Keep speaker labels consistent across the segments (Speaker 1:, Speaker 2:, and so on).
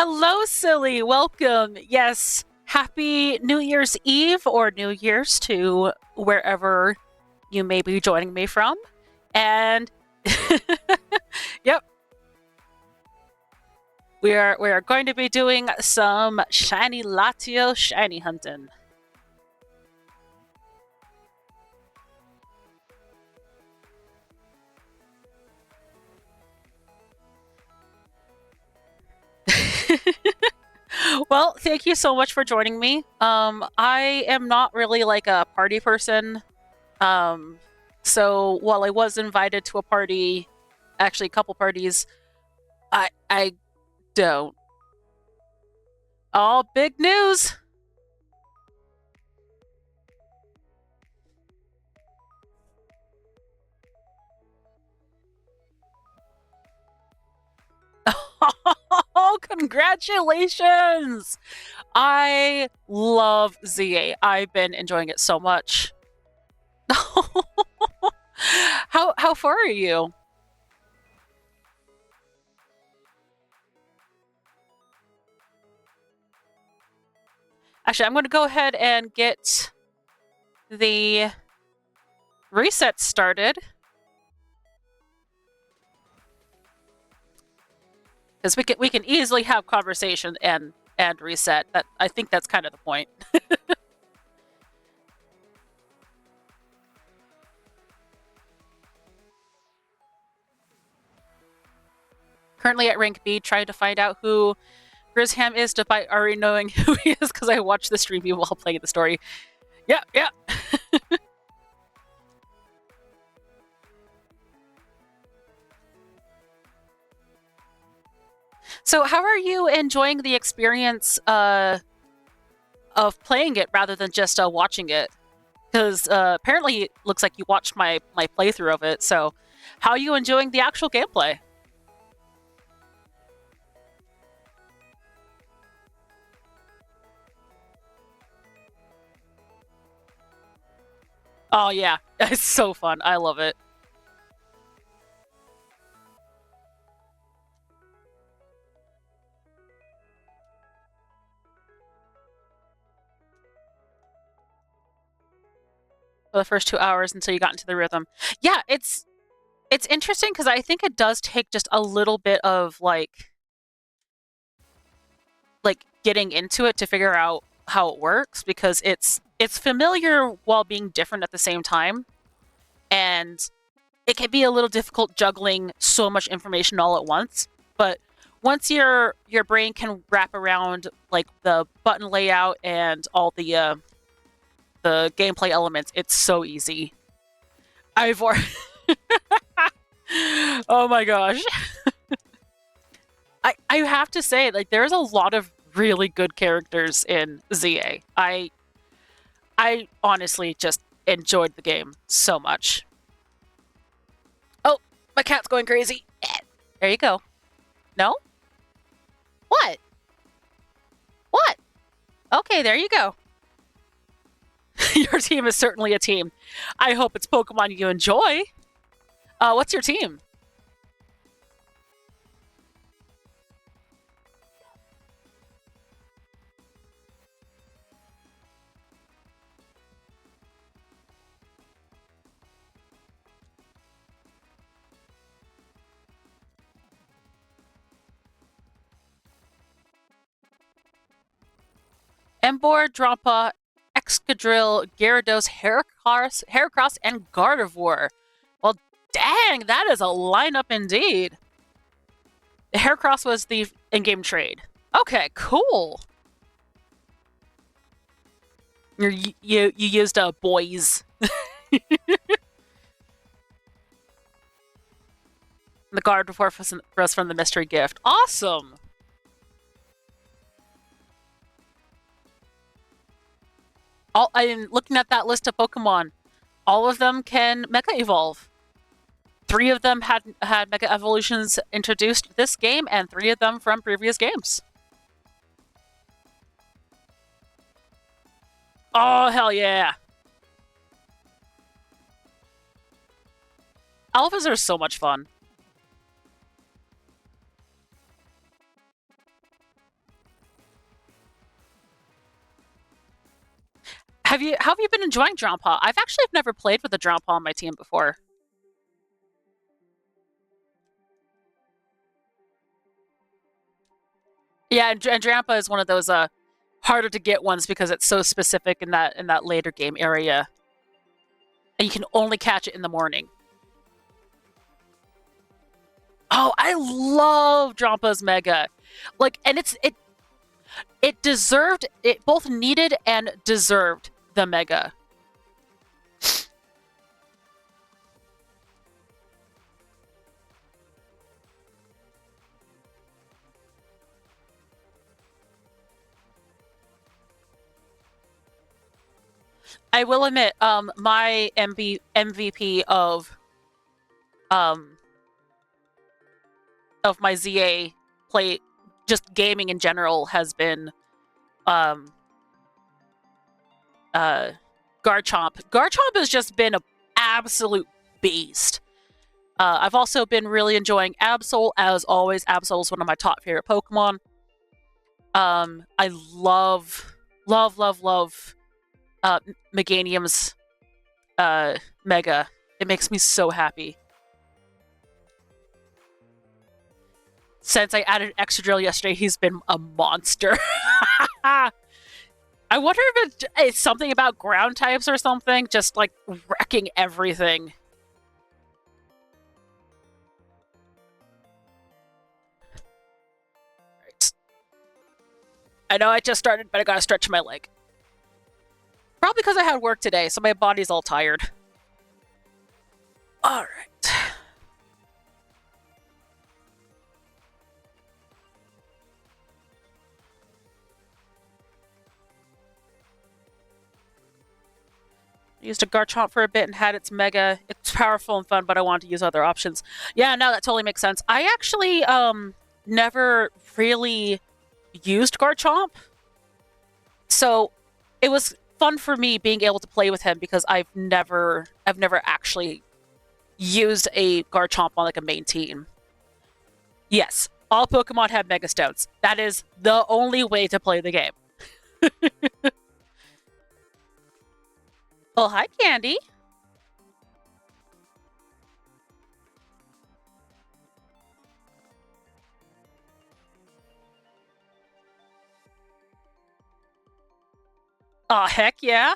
Speaker 1: Hello, silly. Welcome. Yes, happy New Year's Eve or New Year's to wherever you may be joining me from. And yep, we are going to be doing some shiny Latio shiny hunting. Well, thank you so much for joining me. I am not really like a party person. Um, so while I was invited to a party, actually a couple parties, I don't. Oh, big news! Oh, congratulations! I love ZA. I've been enjoying it so much. How far are you? Actually, I'm going to go ahead and get the reset started because we can easily have conversation and reset. That I think that's kind of the point. Currently at rank B, trying to find out who Grizham is despite already knowing who he is because I watched the stream while playing the story. Yeah, yeah. So, how are you enjoying the experience of playing it rather than just watching it? Because apparently, it looks like you watched my playthrough of it. So, how are you enjoying the actual gameplay? Oh yeah, it's so fun. I love it. For the first 2 hours until you got into the rhythm. Yeah, it's interesting because I think it does take just a little bit of like getting into it to figure out how it works because it's familiar while being different at the same time, and it can be a little difficult juggling so much information all at once. But once your brain can wrap around like the button layout and all the gameplay elements, it's so easy. I've oh my gosh. I have to say, like, there's a lot of really good characters in ZA. I honestly just enjoyed the game so much. Oh, my cat's going crazy. There you go. No? What? What? Okay, there you go. Your team is certainly a team. I hope it's Pokemon you enjoy. What's your team? Emboar, Drampa, Excadrill, Gyarados, Heracross, and Gardevoir. Well, dang, that is a lineup indeed. The Heracross was the in-game trade. Okay, cool. You used boys. The Gardevoir was from the mystery gift. Awesome. I'm looking at that list of Pokemon. All of them can Mega Evolve. 3 of them had Mega Evolutions introduced this game, and 3 of them from previous games. Oh, hell yeah. Alphas are so much fun. how have you been enjoying Drown Paw? I've actually never played with a Drown Paw on my team before. Yeah, and Drampa is one of those harder to get ones because it's so specific in that later game area, and you can only catch it in the morning. Oh, I love Drampa's Mega, like, and it deserved it, both needed and deserved the Mega. I will admit, my MVP um of my ZA play, just gaming in general, has been um Garchomp. Garchomp has just been an absolute beast. I've also been really enjoying Absol, as always. Absol is one of my top favorite Pokemon. I love Meganium's Mega. It makes me so happy. Since I added Excadrill yesterday, he's been a monster. I wonder if it's something about ground types or something, just like wrecking everything. Right. I know I just started, but I gotta stretch my leg. Probably because I had work today, so my body's all tired. Alright. Used a Garchomp for a bit and had its Mega. It's powerful and fun, but I wanted to use other options. Yeah, no, that totally makes sense. I actually never really used Garchomp, so it was fun for me being able to play with him because I've never actually used a Garchomp on like a main team. Yes, all Pokemon have Mega Stones. That is the only way to play the game. Oh, hi, Candy. Oh, heck yeah.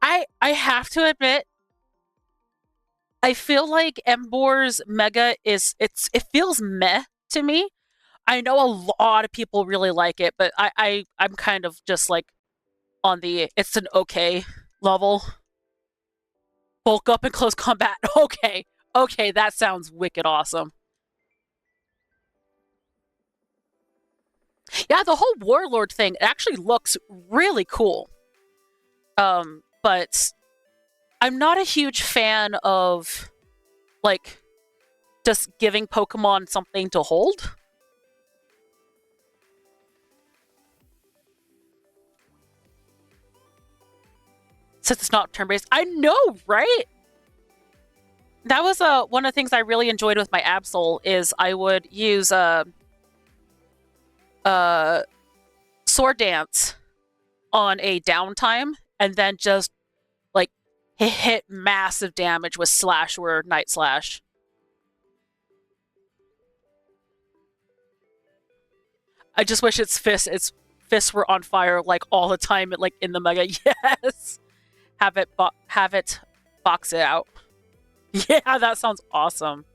Speaker 1: I have to admit, I feel like Embor's Mega it feels meh to me. I know a lot of people really like it, but I'm kind of just like on the it's an okay level. Bulk up in close combat. Okay. Okay, that sounds wicked awesome. Yeah, the whole Warlord thing actually looks really cool. But I'm not a huge fan of like just giving Pokemon something to hold. Since it's not turn-based. I know, right? That was one of the things I really enjoyed with my Absol is I would use Sword Dance on a downtime and then just like hit massive damage with Slash or Night Slash. I just wish its fists were on fire like all the time, like in the Mega. Yes, have it box it out. Yeah, that sounds awesome.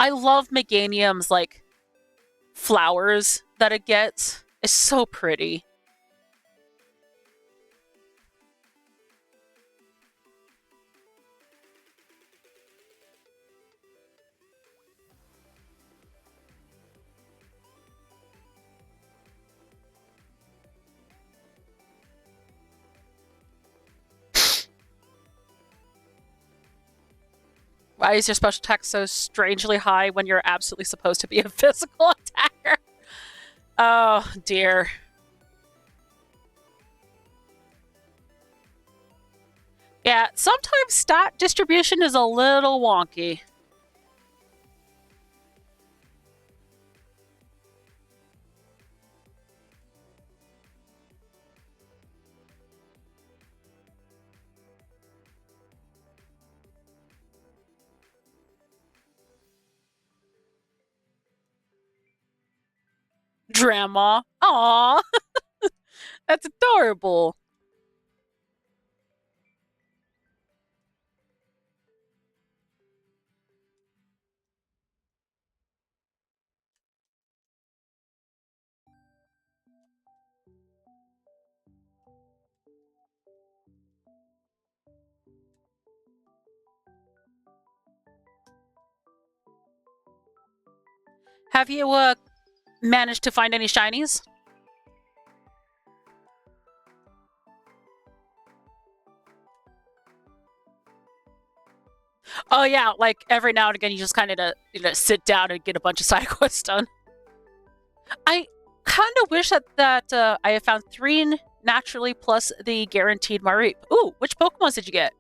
Speaker 1: I love Meganium's like flowers that it gets. It's so pretty. Why is your special attack so strangely high when you're absolutely supposed to be a physical attacker? Oh, dear. Yeah, sometimes stat distribution is a little wonky. Grandma. Aw, that's adorable. Have you managed to find any shinies? Oh yeah, like every now and again, you just kind of sit down and get a bunch of side quests done. I kind of wish that I had found 3 naturally plus the guaranteed Mareep. Ooh, which Pokemon did you get?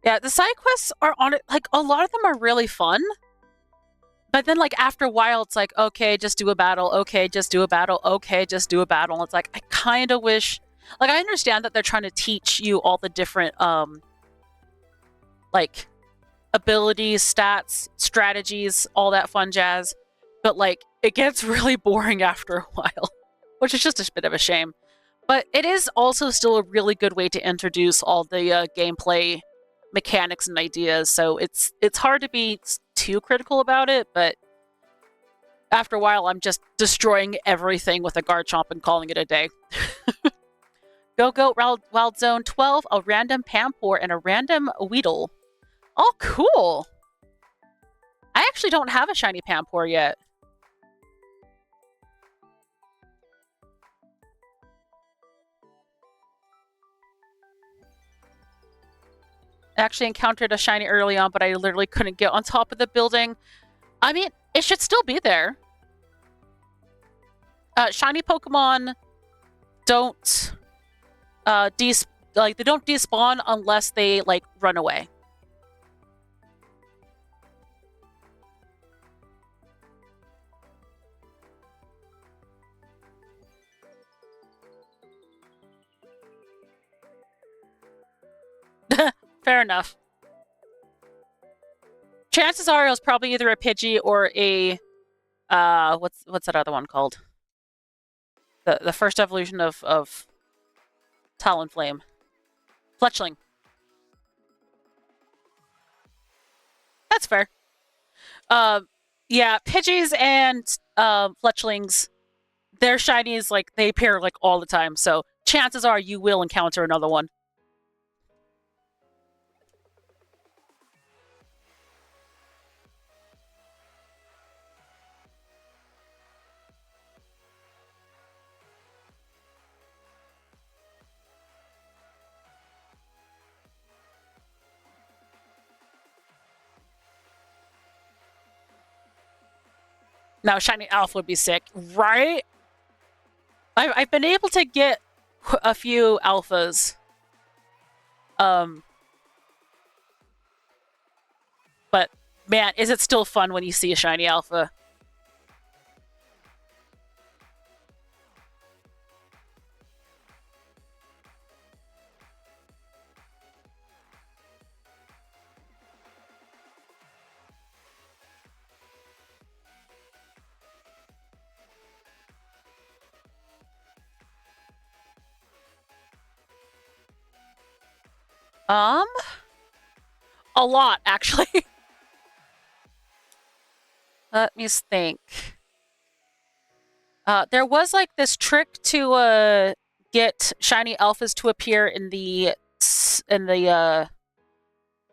Speaker 1: Yeah, the side quests are on it. Like a lot of them are really fun, but then like after a while, it's like okay, just do a battle. Okay, just do a battle. Okay, just do a battle. It's like I kind of wish. Like I understand that they're trying to teach you all the different like abilities, stats, strategies, all that fun jazz, but like it gets really boring after a while, which is just a bit of a shame. But it is also still a really good way to introduce all the gameplay mechanics and ideas. So it's hard to be too critical about it, but after a while, I'm just destroying everything with a Garchomp and calling it a day. Go Wild Zone 12, a random Pampor, and a random Weedle. Oh, cool! I actually don't have a shiny Pampor yet. I actually encountered a shiny early on, but I literally couldn't get on top of the building. I mean, it should still be there. Shiny Pokemon don't they don't despawn unless they like run away. Fair enough. Chances are it was probably either a Pidgey or a what's that other one called? The first evolution of Talonflame. Fletchling. That's fair. Yeah, Pidgeys and Fletchlings, their shinies like they appear like all the time, so chances are you will encounter another one. Now, shiny Alpha would be sick, right? I've been able to get a few alphas. But man, is it still fun when you see a shiny alpha? A lot, actually. Let me think. There was like this trick to get shiny alphas to appear in the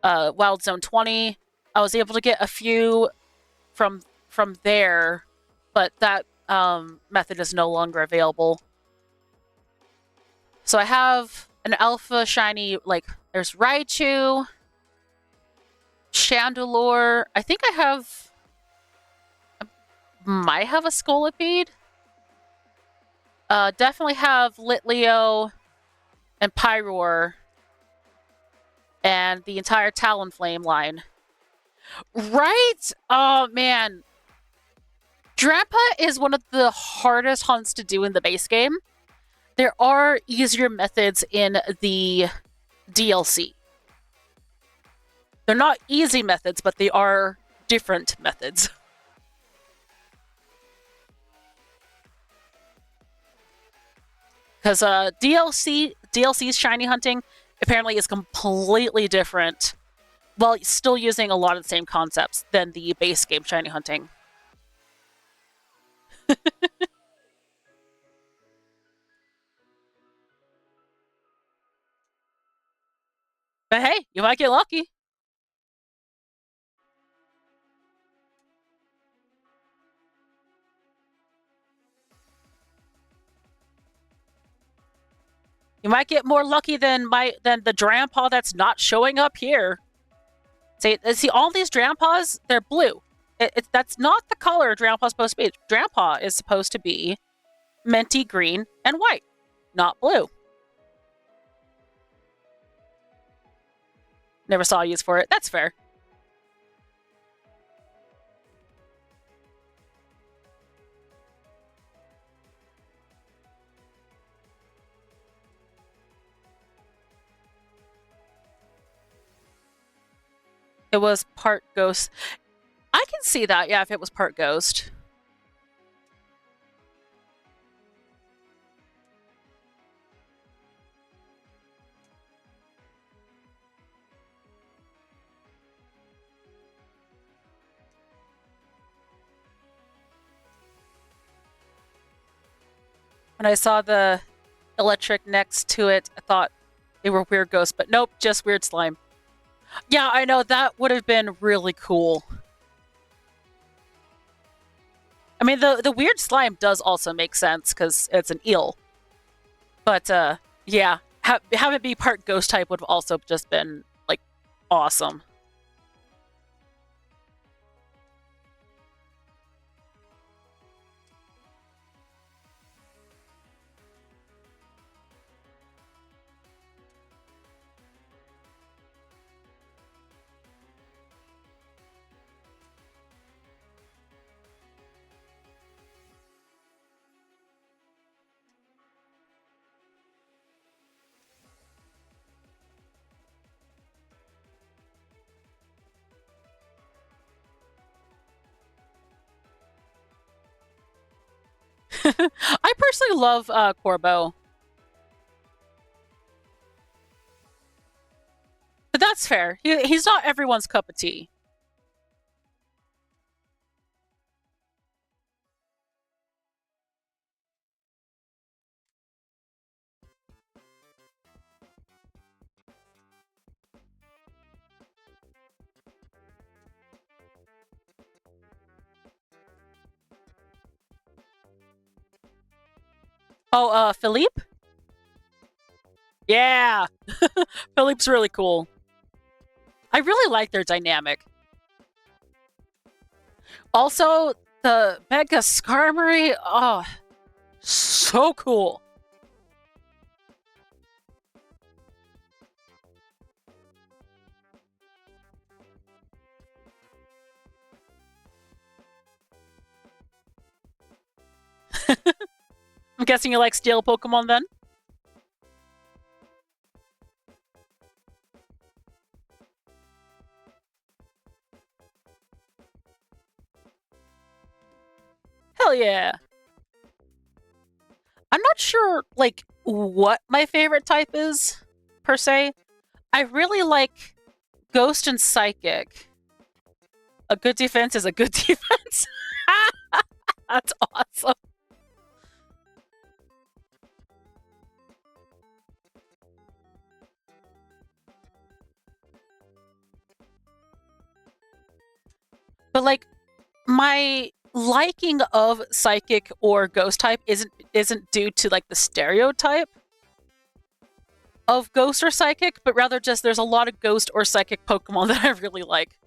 Speaker 1: Wild Zone 20. I was able to get a few from there, but that method is no longer available. So I have an alpha shiny, like there's Raichu, Chandelure. I think I might have a Scolipede. Definitely have Litleo and Pyroar and the entire Talonflame line. Right? Oh, man. Drampa is one of the hardest hunts to do in the base game. There are easier methods in the DLC. They're not easy methods, but they are different methods. Because DLC's shiny hunting apparently is completely different, while still using a lot of the same concepts than the base game shiny hunting. But hey, you might get lucky. You might get more lucky than the Drampa that's not showing up here. See all these Drampas, they're blue. That's not the color Drampa's supposed to be. Drampa is supposed to be minty green and white, not blue. Never saw a use for it. That's fair. It was part ghost. I can see that, yeah, if it was part ghost. When I saw the electric next to it, I thought they were weird ghosts, but nope, just weird slime. Yeah, I know, that would have been really cool. I mean, the weird slime does also make sense, because it's an eel. But, yeah, have it be part ghost type would have also just been, like, awesome. I personally love Corbo. But that's fair. He's not everyone's cup of tea. Oh, Philippe? Yeah! Philippe's really cool. I really like their dynamic. Also, the Mega Skarmory, oh, so cool. I'm guessing you like steel Pokemon then? Hell yeah. I'm not sure, like, what my favorite type is, per se. I really like Ghost and Psychic. A good defense is a good defense. That's awesome. But, like, my liking of Psychic or Ghost type isn't due to, like, the stereotype of Ghost or Psychic, but rather just there's a lot of Ghost or Psychic Pokemon that I really like.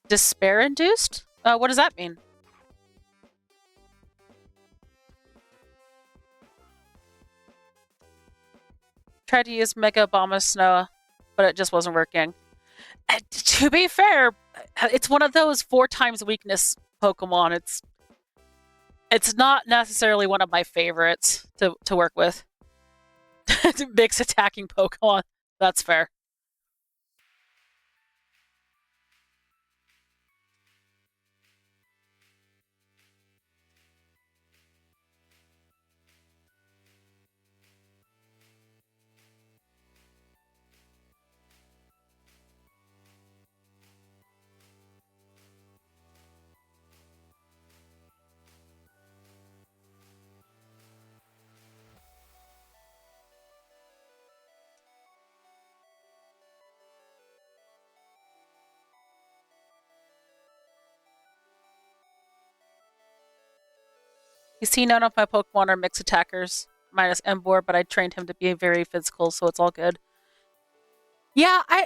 Speaker 1: Despair-induced? What does that mean? Tried to use Mega Abomasnow, but it just wasn't working. To be fair, it's one of those 4 times weakness Pokemon. It's not necessarily one of my favorites to work with. Mix attacking Pokemon. That's fair. You see, none of my Pokemon are mixed attackers, minus Emboar, but I trained him to be very physical, so it's all good. Yeah, I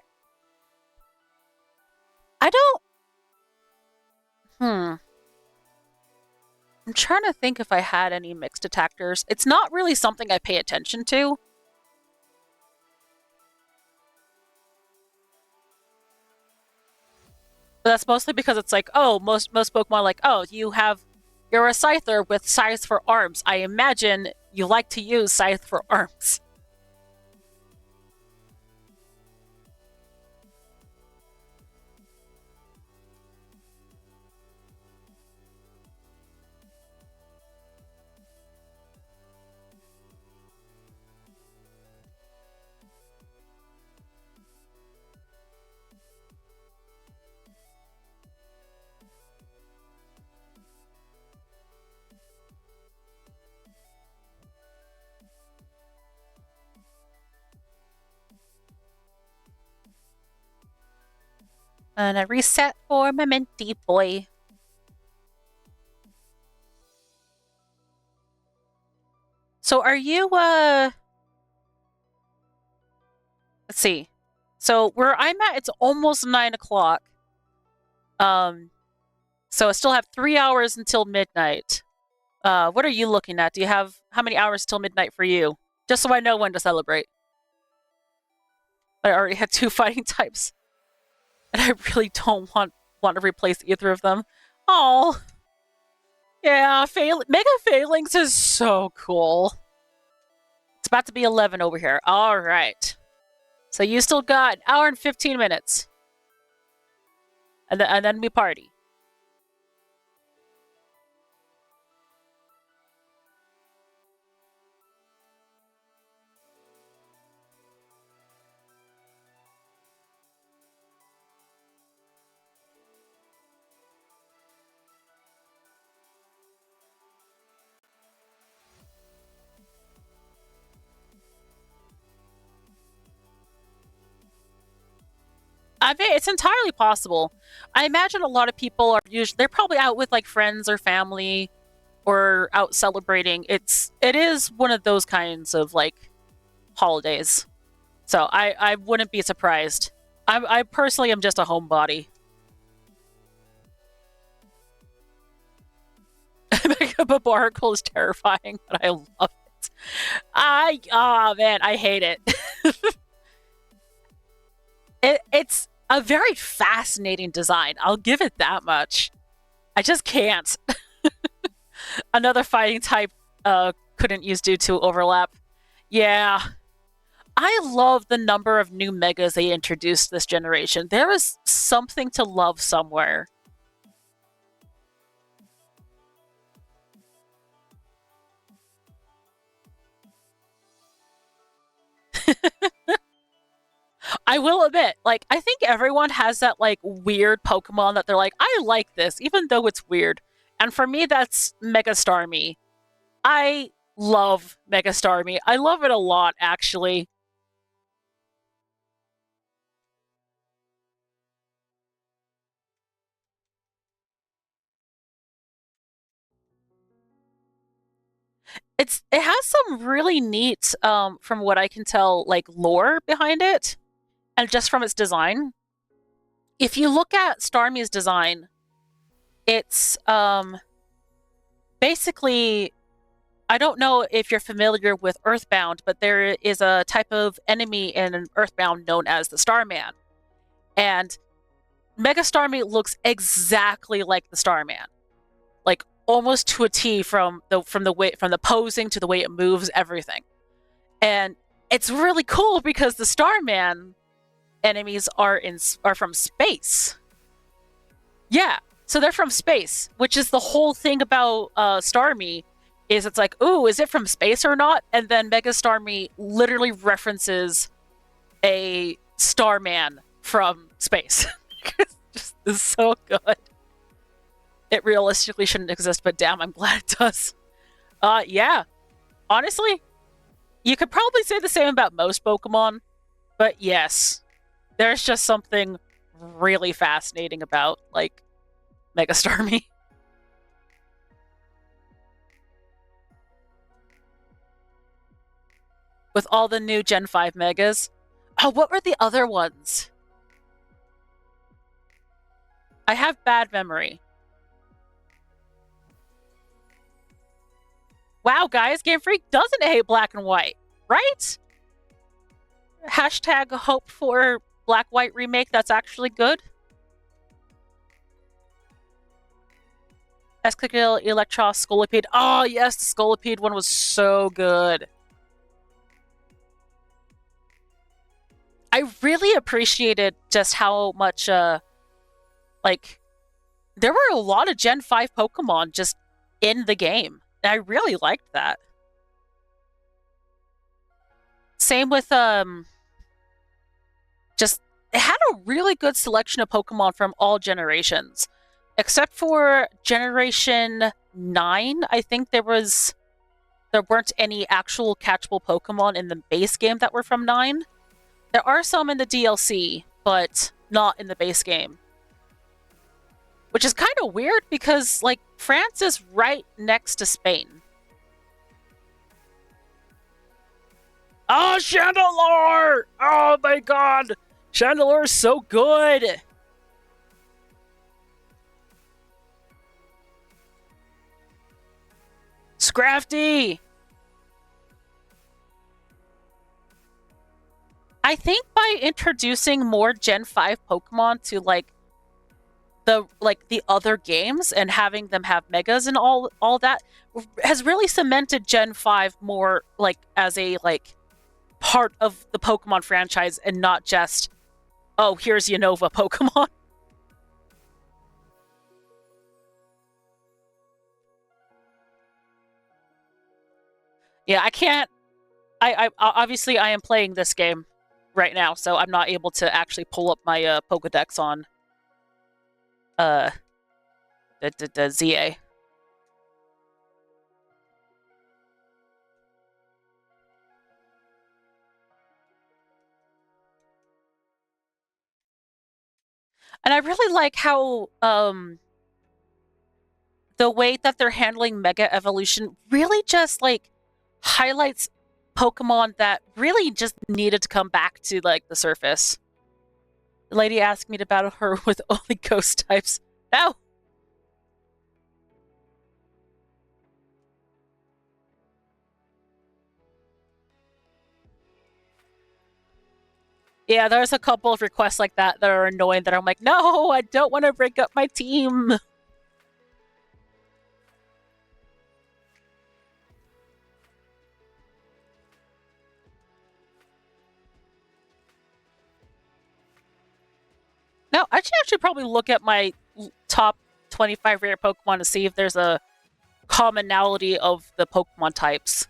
Speaker 1: don't. I'm trying to think if I had any mixed attackers. It's not really something I pay attention to. But that's mostly because it's like, oh, most Pokemon are like, oh, you're a Scyther with Scythe for arms. I imagine you like to use Scythe for arms. And I reset for my Minty boy. So are you, let's see. So where I'm at, it's almost 9 o'clock. So I still have 3 hours until midnight. What are you looking at? Do you have, how many hours till midnight for you? Just so I know when to celebrate. I already had 2 fighting types. And I really don't want to replace either of them. Oh. Yeah, Mega Phalanx is so cool. It's about to be 11 over here. All right. So you still got an hour and 15 minutes. And then we party. I mean, it's entirely possible. I imagine a lot of people are they're probably out with like friends or family or out celebrating. It is one of those kinds of like holidays. So I wouldn't be surprised. I personally am just a homebody. Barbaracle is terrifying, but I love it. Oh man, I hate it. It's a very fascinating design. I'll give it that much. I just can't. Another fighting type couldn't use due to overlap. Yeah. I love the number of new megas they introduced this generation. There is something to love somewhere. I will admit, like, I think everyone has that, like, weird Pokemon that they're like, I like this, even though it's weird. And for me, that's Mega Starmie. I love Mega Starmie. I love it a lot, actually. It has some really neat, from what I can tell, like, lore behind it. And just from its design. If you look at Starmie's design, it's basically, I don't know if you're familiar with Earthbound, but there is a type of enemy in Earthbound known as the Starman. And Mega Starmie looks exactly like the Starman, like almost to a T from the posing to the way it moves, everything. And it's really cool because the Starman enemies are from space. Yeah, so they're from space, which is the whole thing about Starmie. Is it's like, ooh, is it from space or not? And then Mega Starmie literally references a Starman from space. Just is so good. It realistically shouldn't exist, but damn, I'm glad it does. Yeah. Honestly, you could probably say the same about most Pokemon, but yes, there's just something really fascinating about, like, Mega Starmie. With all the new Gen 5 Megas. Oh, what were the other ones? I have bad memory. Wow, guys, Game Freak doesn't hate black and white, right? Hashtag hope for black-white remake that's actually good. Escadrille, Electros, Scolipede. Oh, yes, the Scolipede one was so good. I really appreciated just how much, like, there were a lot of Gen 5 Pokemon just in the game. And I really liked that. Same with, just, it had a really good selection of Pokemon from all generations. Except for Generation 9, I think there weren't any actual catchable Pokemon in the base game that were from 9. There are some in the DLC, but not in the base game. Which is kind of weird because, like, France is right next to Spain. Oh, Chandelure! Oh my god! Chandelure is so good! Scrafty! I think by introducing more Gen 5 Pokemon to, like the other games and having them have megas and all that has really cemented Gen 5 more, like, as a, like, part of the Pokemon franchise and not just, oh, here's Unova Pokemon. Yeah, I can't. I obviously I am playing this game right now, so I'm not able to actually pull up my Pokedex on the ZA. And I really like how the way that they're handling Mega Evolution really just, like, highlights Pokemon that really just needed to come back to, like, the surface. The lady asked me to battle her with only ghost types. No! Yeah, there's a couple of requests like that that are annoying that I'm like, no, I don't want to break up my team. No, I should actually probably look at my top 25 rare Pokemon to see if there's a commonality of the Pokemon types.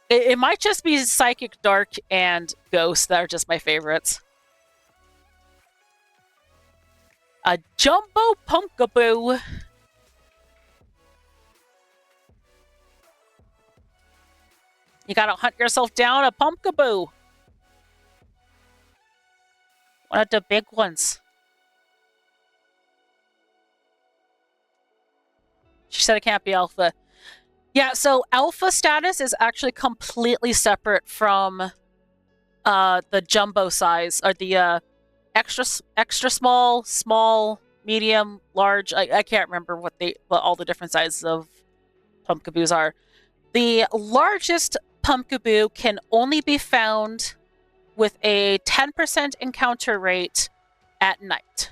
Speaker 1: It might just be Psychic, Dark, and Ghost that are just my favorites. A Jumbo Pumpkaboo. You gotta hunt yourself down a Pumpkaboo. One of the big ones. She said it can't be Alpha. Yeah, so Alpha status is actually completely separate from the Jumbo size, or the extra small, medium, large. I can't remember what all the different sizes of Pumpkaboos are. The largest Pumpkaboo can only be found with a 10% encounter rate at night.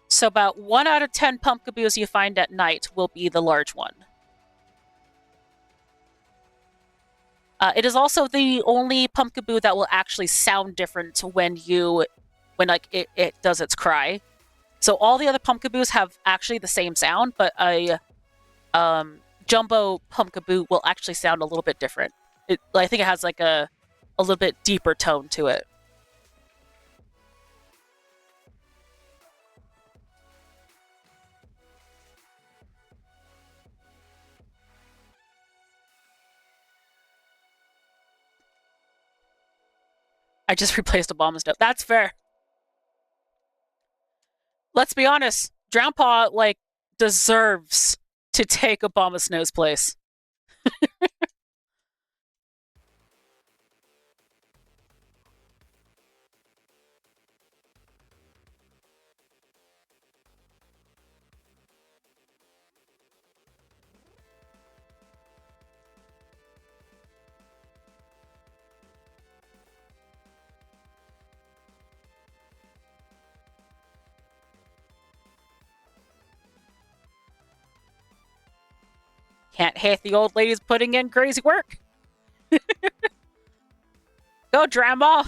Speaker 1: So about 1 out of 10 pumpkaboos you find at night will be the large one. It is also the only pumpkaboo that will actually sound different when like it does its cry. So all the other pumpkaboos have actually the same sound, but a jumbo pumpkaboo will actually sound a little bit different. I think it has like a little bit deeper tone to it. I just replaced Obama's note. That's fair. Let's be honest. Drownpaw, like, deserves to take Obama Snow's place. Can't hate the old ladies putting in crazy work. Go, Drama!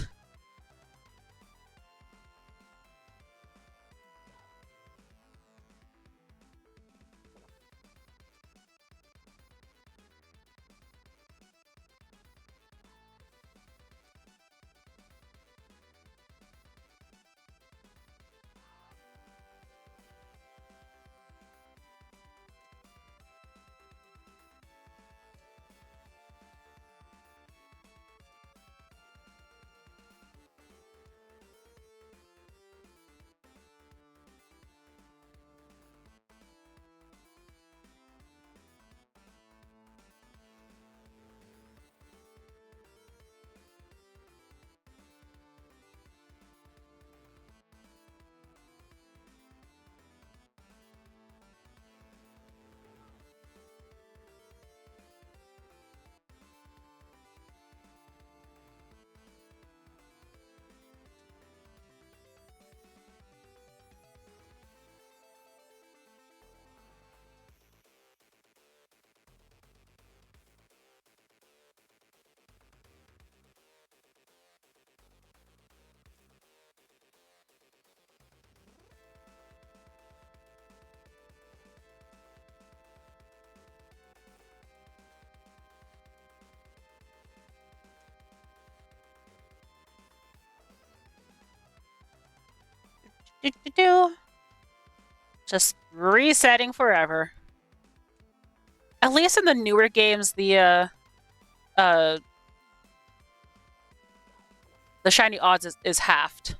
Speaker 1: Just resetting forever. At least in the newer games, the shiny odds is halved.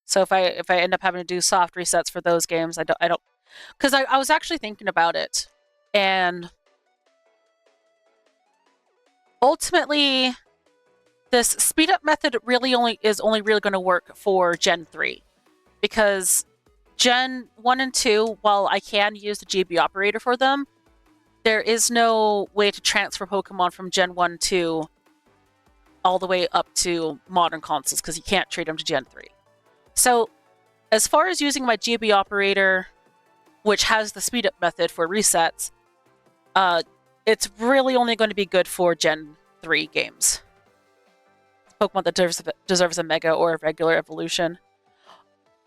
Speaker 1: So if I end up having to do soft resets for those games, I don't, because I was actually thinking about it, and ultimately, this speed up method is only really going to work for Gen 3, because Gen 1 and 2, while I can use the GB operator for them, there is no way to transfer Pokemon from Gen 1 to all the way up to modern consoles, because you can't trade them to Gen 3. So, as far as using my GB operator, which has the speed up method for resets, it's really only going to be good for Gen 3 games. Pokemon that deserves a Mega or a regular evolution.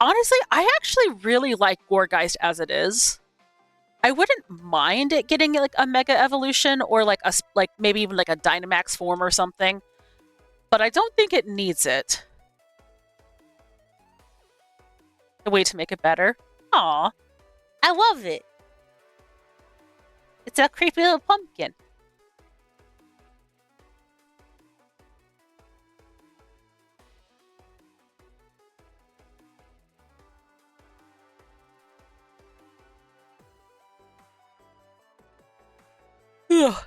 Speaker 1: Honestly, I actually really like Gourgeist as it is. I wouldn't mind it getting like a Mega evolution or like maybe even like a Dynamax form or something, but I don't think it needs it. A way to make it better. Aw, I love it. It's a creepy little pumpkin.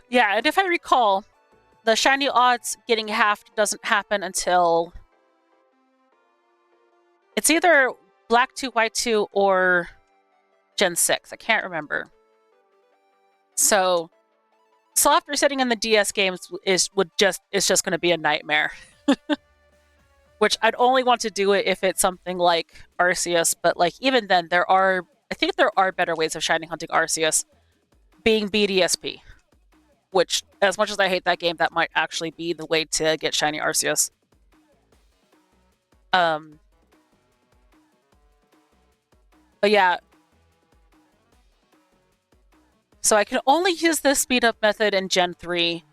Speaker 1: Yeah, and if I recall, the shiny odds getting halved doesn't happen until It's either Black 2, White 2, or Gen 6. I can't remember. So software setting in the DS games is just going to be a nightmare. Which I'd only want to do it if it's something like Arceus, but like even then I think there are better ways of shiny hunting Arceus, being BDSP. Which, as much as I hate that game, that might actually be the way to get shiny Arceus. But yeah. So I can only use this speed up method in Gen 3.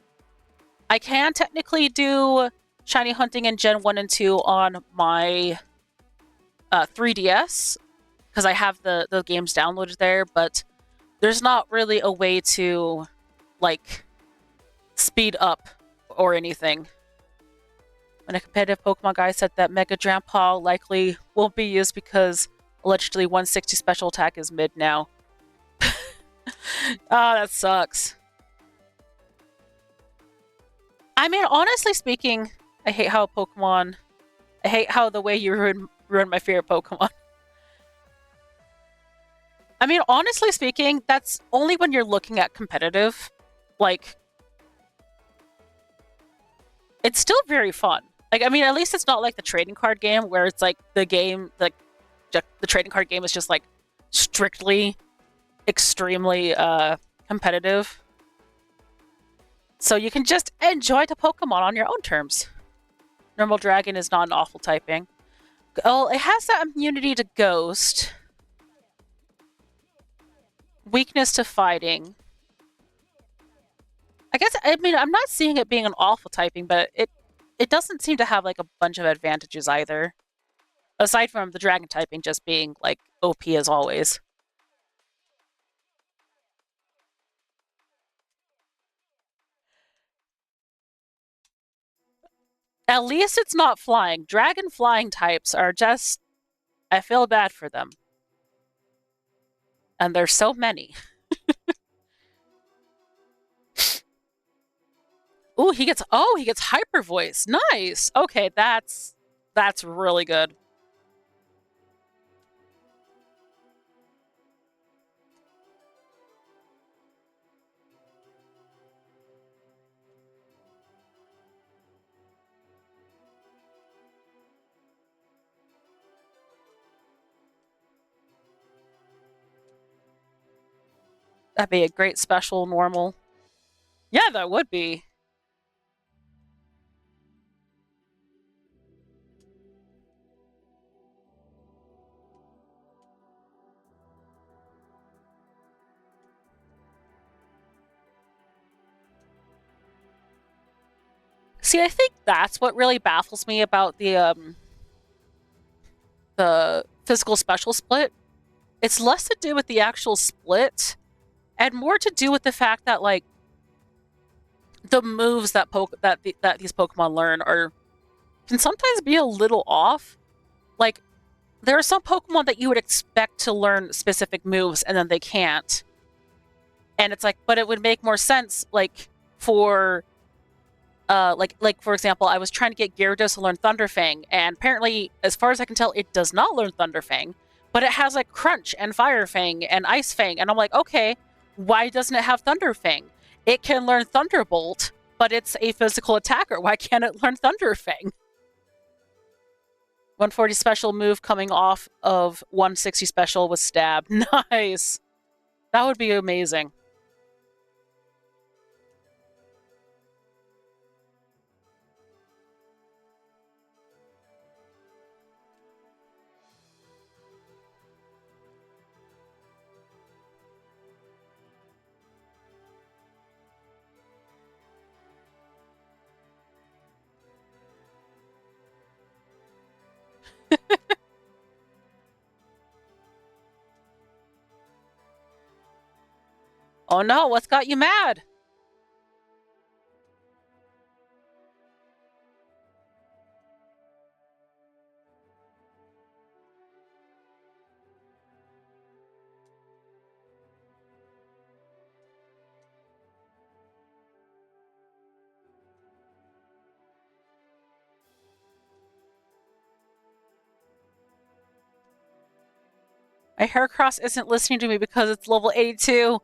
Speaker 1: I can technically do shiny hunting in Gen 1 and 2 on my 3DS, because I have the games downloaded there, but there's not really a way to, like, speed up or anything. When a competitive Pokemon guy said that Mega Drampa likely won't be used because allegedly 160 special attack is mid now. Oh, that sucks. I mean, honestly speaking, I hate how the way you ruined my favorite Pokemon. I mean, honestly speaking, that's only when you're looking at competitive. Like, it's still very fun. Like, I mean, at least it's not like the trading card game where it's like the trading card game is just like strictly, extremely competitive. So you can just enjoy the Pokemon on your own terms. Normal Dragon is not an awful typing. Oh, it has that immunity to Ghost. Weakness to Fighting. I mean, I'm not seeing it being an awful typing, but it doesn't seem to have like a bunch of advantages either. Aside from the Dragon typing just being like OP as always. At least it's not flying. Dragon flying types are just... I feel bad for them. And there's so many. Ooh, he gets Hyper Voice. Nice. Okay, that's really good. That'd be a great special normal. Yeah, that would be. See, I think that's what really baffles me about the physical special split. It's less to do with the actual split and more to do with the fact that like the moves that these Pokemon learn can sometimes be a little off. Like, there are some Pokemon that you would expect to learn specific moves and then they can't. And it's like, but it would make more sense, like, for for example, I was trying to get Gyarados to learn Thunderfang, and apparently, as far as I can tell, it does not learn Thunderfang, but it has like Crunch and Fire Fang and Ice Fang, and I'm like, okay, why doesn't it have Thunderfang? It can learn Thunderbolt, but it's a physical attacker. Why can't it learn Thunderfang? 140 special move coming off of 160 special with Stab. Nice. That would be amazing. Oh no, what's got you mad? My Heracross isn't listening to me because it's level 82.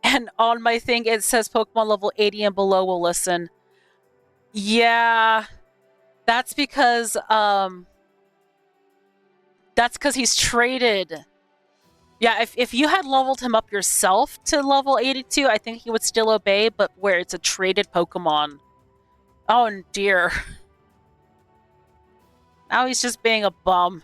Speaker 1: And on my thing, it says Pokemon level 80 and below will listen. Yeah. That's because he's traded. Yeah, if you had leveled him up yourself to level 82, I think he would still obey, but where it's a traded Pokemon. Oh dear. Now he's just being a bum.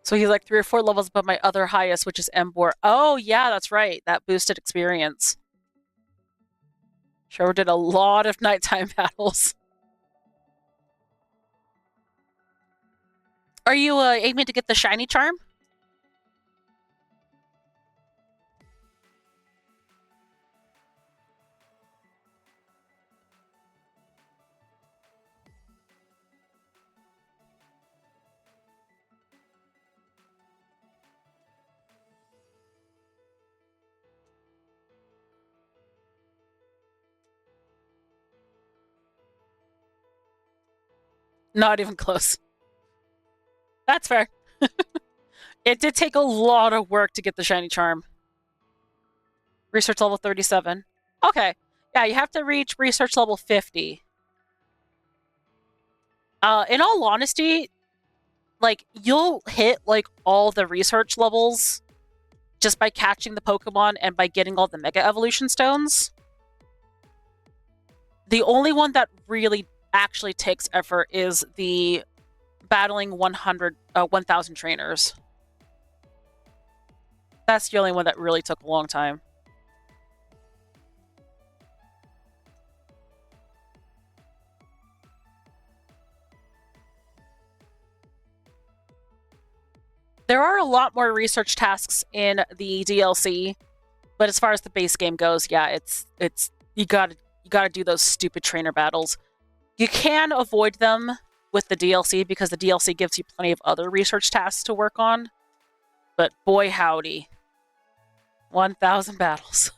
Speaker 1: So he's like 3 or 4 levels above my other highest, which is Embor. Oh yeah, that's right. That boosted experience. Sure did a lot of nighttime battles. Are you aiming to get the shiny charm? Not even close. That's fair. It did take a lot of work to get the shiny charm. Research level 37. Okay. Yeah, you have to reach research level 50. In all honesty, like, you'll hit, like, all the research levels just by catching the Pokemon and by getting all the Mega Evolution Stones. The only one that really actually takes effort is the battling 1,000 trainers. That's the only one that really took a long time. There are a lot more research tasks in the DLC, but as far as the base game goes, yeah, it's you gotta do those stupid trainer battles. You can avoid them with the DLC because the DLC gives you plenty of other research tasks to work on. But boy howdy, 1,000 battles.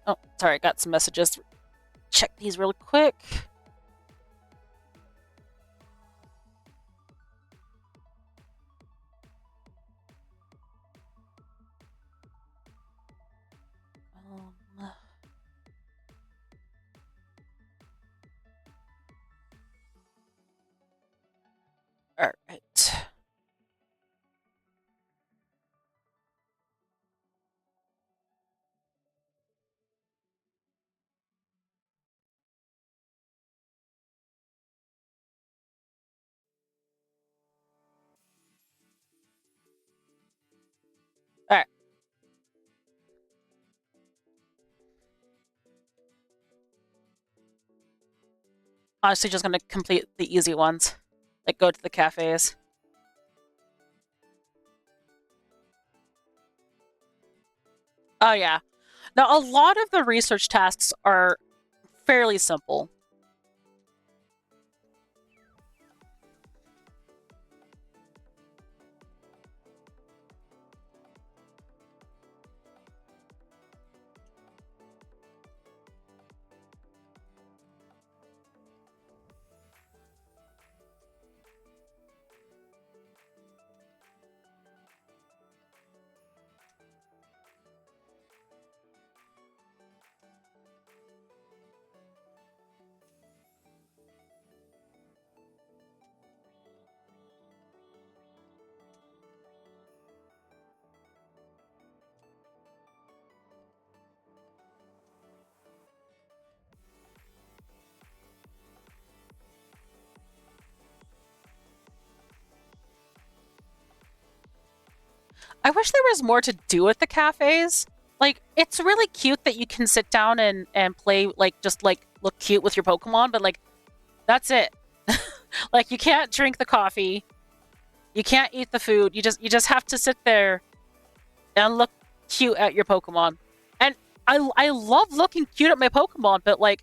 Speaker 1: Oh, sorry, I got some messages. Check these real quick. All right. All right. Honestly, just gonna complete the easy ones. Like go to the cafes. Oh yeah. Now a lot of the research tasks are fairly simple. I wish there was more to do at the cafes. Like, it's really cute that you can sit down and play, like, just, like, look cute with your Pokemon, but, like, that's it. Like, you can't drink the coffee. You can't eat the food. You just have to sit there and look cute at your Pokemon. And I love looking cute at my Pokemon, but, like,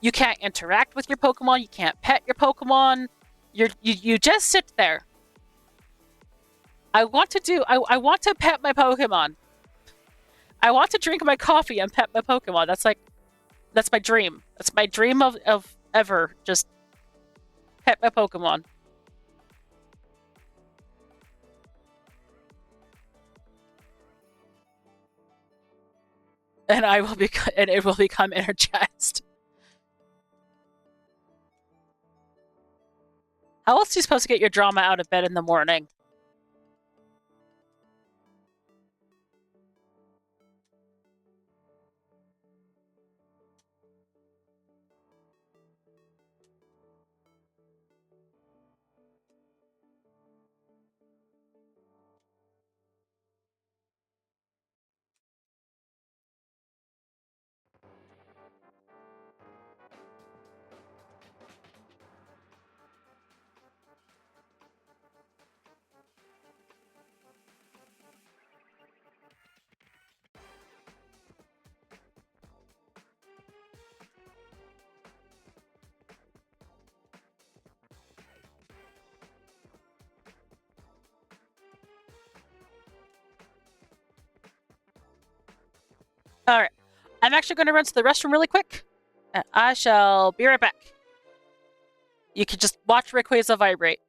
Speaker 1: you can't interact with your Pokemon. You can't pet your Pokemon. You just sit there. I want to pet my Pokemon. I want to drink my coffee and pet my Pokemon. That's my dream. That's my dream of ever. Just pet my Pokemon. And it will become energized. How else are you supposed to get your drama out of bed in the morning? All right. I'm actually going to run to the restroom really quick. And I shall be right back. You can just watch Rayquaza vibrate.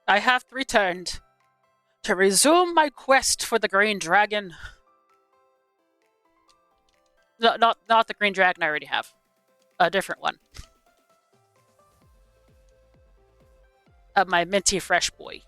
Speaker 1: I have returned to resume my quest for the green dragon. No, not the green dragon I already have. A different one. My minty fresh boy.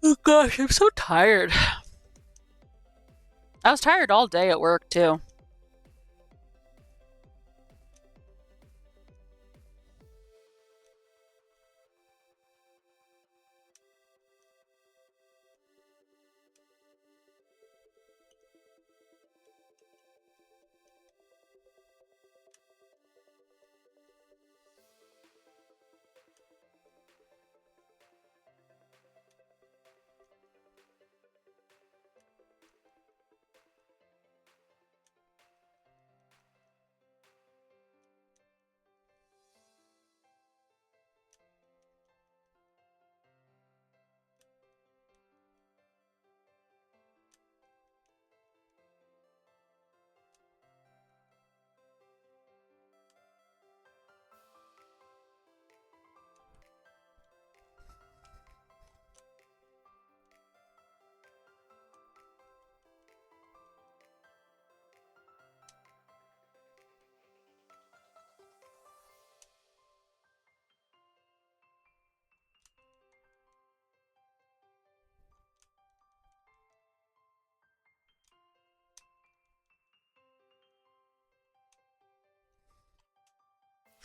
Speaker 1: Oh gosh, I'm so tired. I was tired all day at work, too.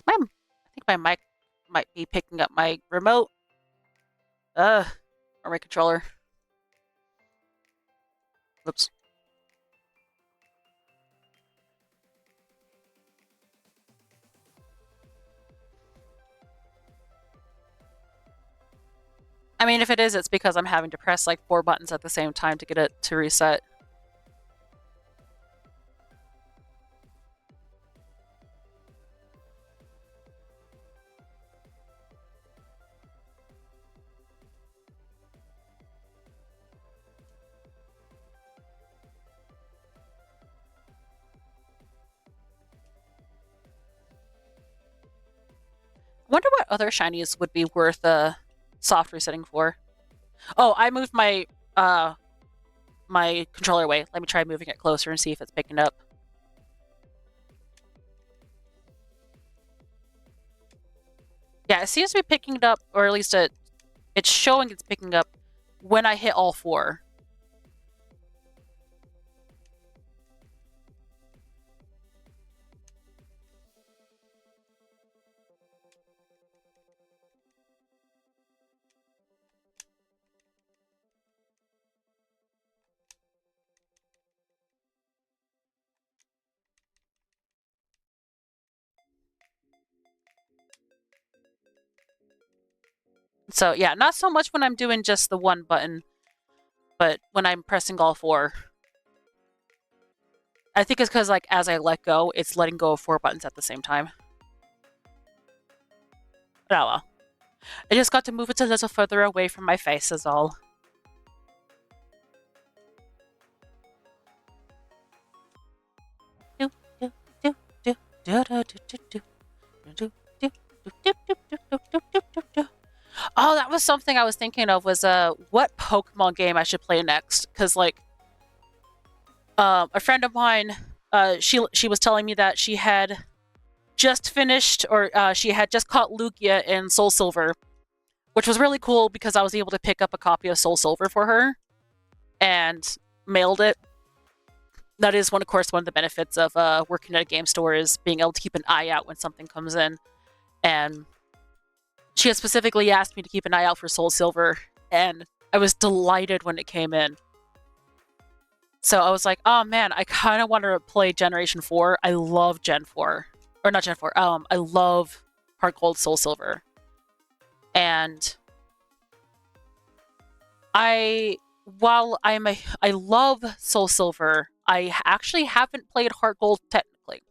Speaker 1: I think my mic might be picking up my remote. Or my controller. Oops. I mean, if it is, it's because I'm having to press like 4 buttons at the same time to get it to reset. Wonder what other shinies would be worth soft resetting for. Oh, I moved my my controller away. Let me try moving it closer and see if it's picking up. Yeah, it seems to be picking it up, or at least it's showing it's picking up when I hit all 4. So yeah, not so much when I'm doing just the one button, but when I'm pressing all 4. I think it's because like as I let go, it's letting go of 4 buttons at the same time. Oh well. I just got to move it a little further away from my face is all. Oh, that was something I was thinking of was what Pokemon game I should play next, because like a friend of mine she was telling me that she had just finished or she had just caught Lugia in Soul Silver, which was really cool because I was able to pick up a copy of Soul Silver for her and mailed it. That is one of the benefits of working at a game store is being able to keep an eye out when something comes in. And she had specifically asked me to keep an eye out for Soul Silver, and I was delighted when it came in. So I was like, oh man, I kind of want to play Generation 4. I love Gen 4. Or not Gen 4. I love Heart Gold Soul Silver. And I love Soul Silver, I actually haven't played Heart Gold technically.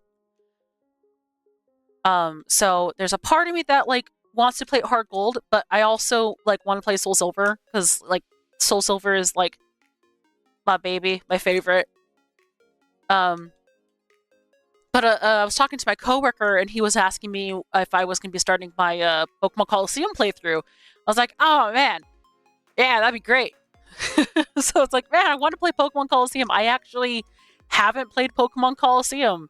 Speaker 1: So there's a part of me that like wants to play Heart Gold, but I also like want to play Soul Silver because like Soul Silver is like my baby, my favorite. Um, but I was talking to my coworker and he was asking me if I was going to be starting my Pokemon Coliseum playthrough. I was like, oh man, yeah, that'd be great. So it's like, man, I want to play Pokemon Coliseum. I actually haven't played Pokemon Coliseum,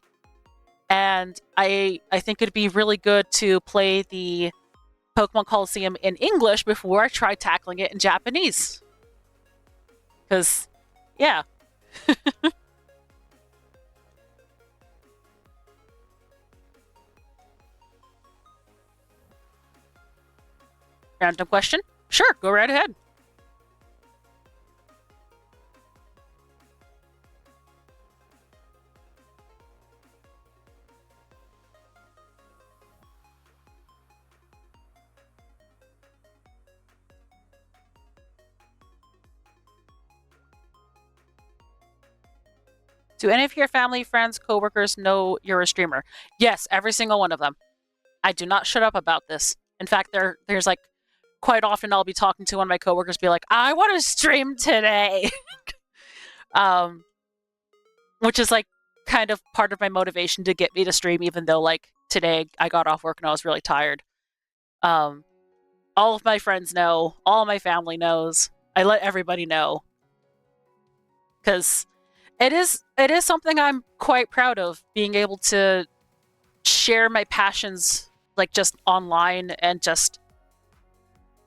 Speaker 1: and I think it'd be really good to play the Pokemon Coliseum in English before I try tackling it in Japanese. Because, yeah. Random question? Sure, go right ahead. Do any of your family, friends, coworkers know you're a streamer? Yes, every single one of them. I do not shut up about this. In fact, there's like quite often I'll be talking to one of my coworkers, be like, I want to stream today. um, which is like kind of part of my motivation to get me to stream, even though like today I got off work and I was really tired. Um, all of my friends know, all my family knows. I let everybody know because it is something I'm quite proud of, being able to share my passions like just online and just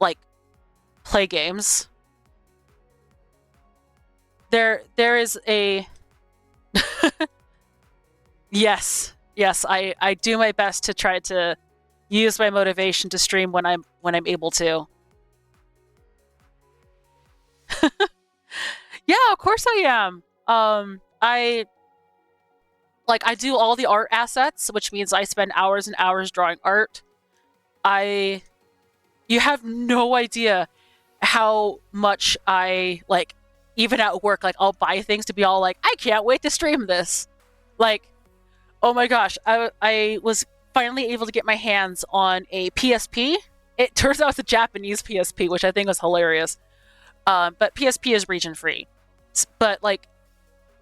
Speaker 1: like play games. There is a yes, I do my best to try to use my motivation to stream when I'm able to. Yeah, of course I am. I do all the art assets, which means I spend hours and hours drawing art. I You have no idea how much I like, even at work, like I'll buy things to be all like, I can't wait to stream this. Like, oh my gosh, I was finally able to get my hands on a PSP. It turns out it's a Japanese PSP, which I think was hilarious. But PSP is region free. But like,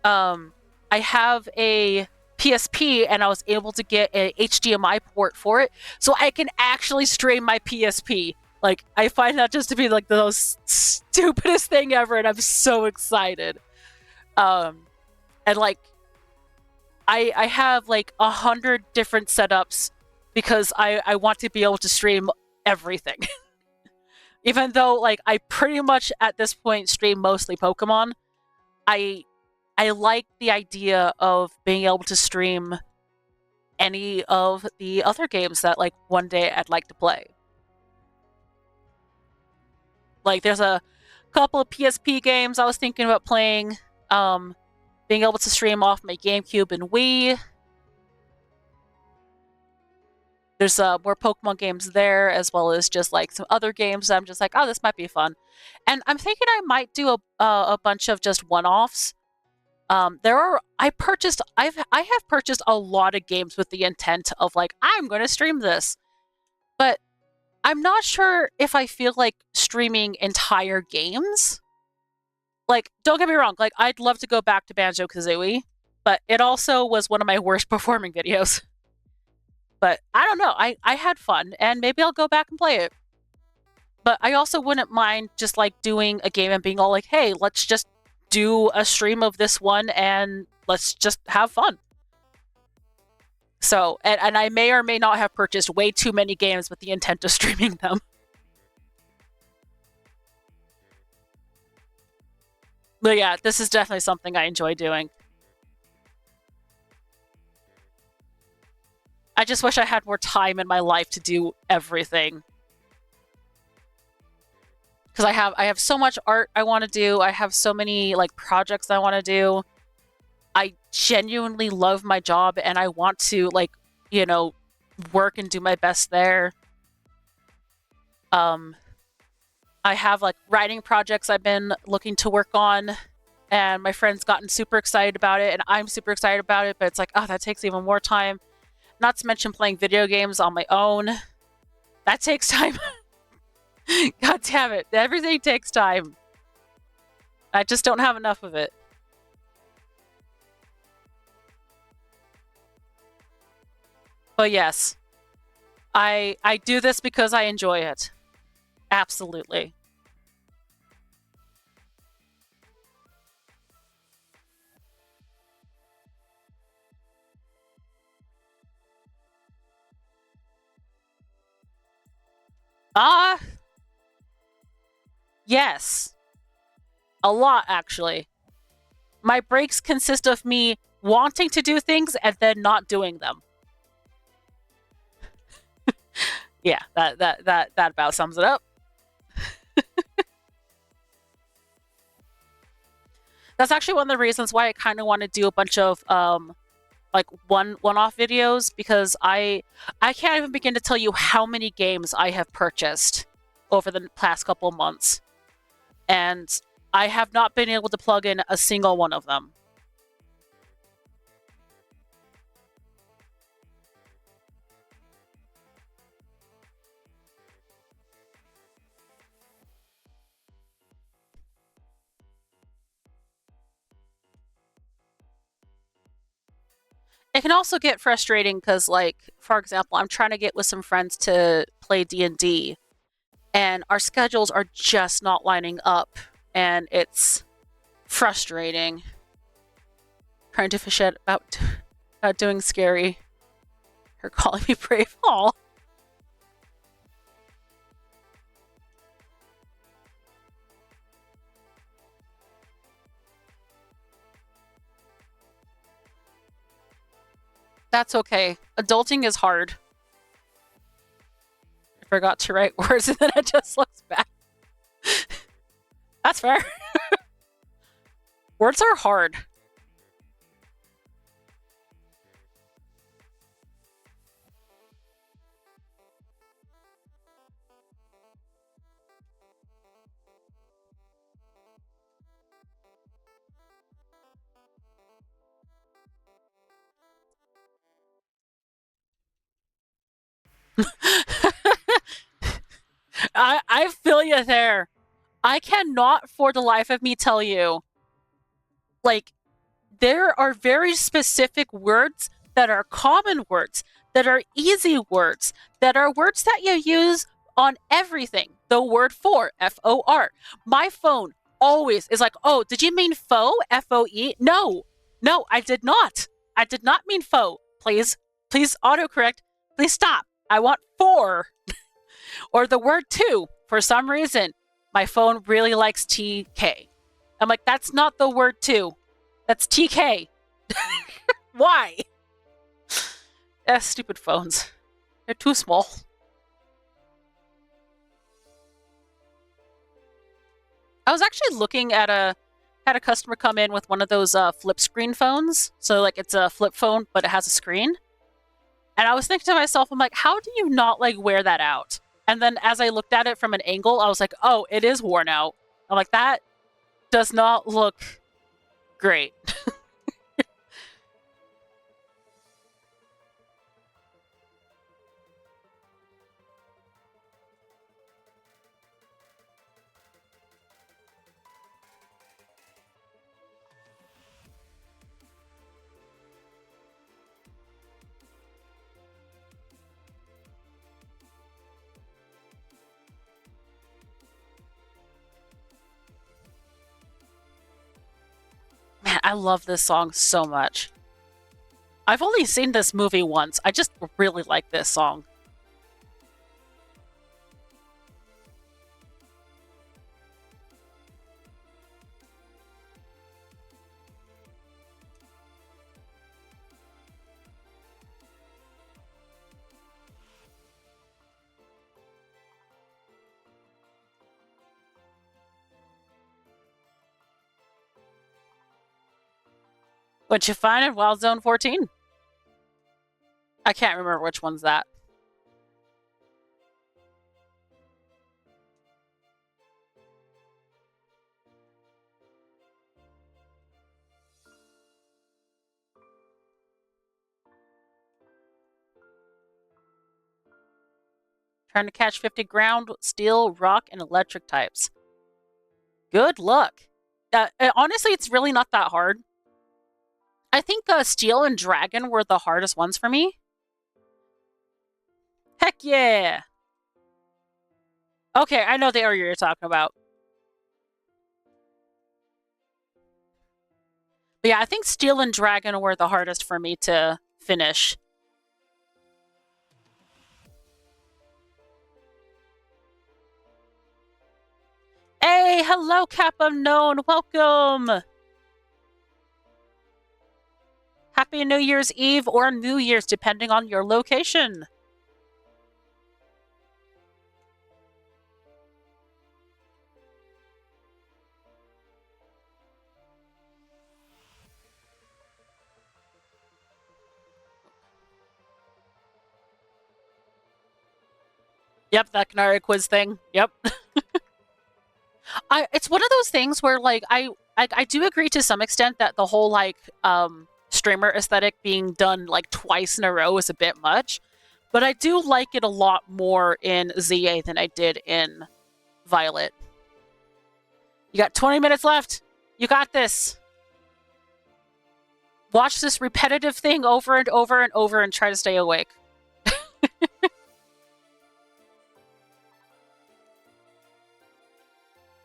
Speaker 1: I have a PSP and I was able to get a HDMI port for it, so I can actually stream my PSP. Like, I find that just to be like the most stupidest thing ever, and I'm so excited. And like, I have like 100 different setups because I want to be able to stream everything. Even though like I pretty much at this point stream mostly Pokemon, I I like the idea of being able to stream any of the other games that like one day I'd like to play. Like there's a couple of PSP games I was thinking about playing, being able to stream off my GameCube and Wii. There's more Pokemon games there, as well as just like some other games. I'm just like, oh, this might be fun, and I'm thinking I might do a bunch of just one-offs. I have purchased a lot of games with the intent of like, I'm going to stream this, but I'm not sure if I feel like streaming entire games. Like, don't get me wrong, like I'd love to go back to Banjo-Kazooie, but it also was one of my worst performing videos. But I don't know. I had fun, and maybe I'll go back and play it. But I also wouldn't mind just like doing a game and being all like, hey, let's just do a stream of this one and let's just have fun. So, and I may or may not have purchased way too many games with the intent of streaming them. But yeah, this is definitely something I enjoy doing. I just wish I had more time in my life to do everything. Because I have so much art I want to do. I have so many like projects I want to do. I genuinely love my job and I want to like, work and do my best there. Um I have like writing projects I've been looking to work on, and my friend's gotten super excited about it, and I'm super excited about it, but it's like, oh, that takes even more time. Not to mention playing video games on my own. That takes time. God damn it. Everything takes time. I just don't have enough of it. But yes, I do this because I enjoy it. Absolutely. Ah, yes. A lot, actually. My breaks consist of me wanting to do things and then not doing them. Yeah, that about sums it up. That's actually one of the reasons why I kind of want to do a bunch of like one-off videos, because I can't even begin to tell you how many games I have purchased over the past couple months, and I have not been able to plug in a single one of them. It can also get frustrating because, like, for example, I'm trying to get with some friends to play D&D, and our schedules are just not lining up, and it's frustrating. Trying to fish out about doing scary. Her calling me brave. Aw. That's okay. Adulting is hard. I forgot to write words and then it just looks bad. That's fair. Words are hard. I feel you there. I cannot for the life of me tell you, like, there are very specific words that are common words, that are easy words, that are words that you use on everything. The word for, F-O-R. My phone always is like, oh, did you mean foe, F-O-E? No, no, I did not. I did not mean foe. Please autocorrect. Please stop. I want for. Or the word to. For some reason, my phone really likes TK. I'm like, that's not the word to. That's TK. Why? Stupid phones. They're too small. I was actually looking at had a customer come in with one of those flip screen phones. So like it's a flip phone, but it has a screen. And I was thinking to myself, I'm like, how do you not like wear that out? And then as I looked at it from an angle, I was like, oh, it is worn out. I'm like, that does not look great. Man, I love this song so much. I've only seen this movie once. I just really like this song. What'd you find in Wild Zone 14? I can't remember which one's that. Trying to catch 50 ground, steel, rock, and electric types. Good luck. Honestly, it's really not that hard. I think steel and dragon were the hardest ones for me. Heck yeah! Okay, I know the area you're talking about. But yeah, I think steel and dragon were the hardest for me to finish. Hey, hello, Cap Unknown. Welcome. Happy New Year's Eve or New Year's, depending on your location. Yep, that Canary quiz thing. Yep. It's one of those things where like I do agree to some extent that the whole like streamer aesthetic being done like twice in a row is a bit much, but I do like it a lot more in ZA than I did in Violet. You got 20 minutes left. You got this. Watch this repetitive thing over and over and over and try to stay awake.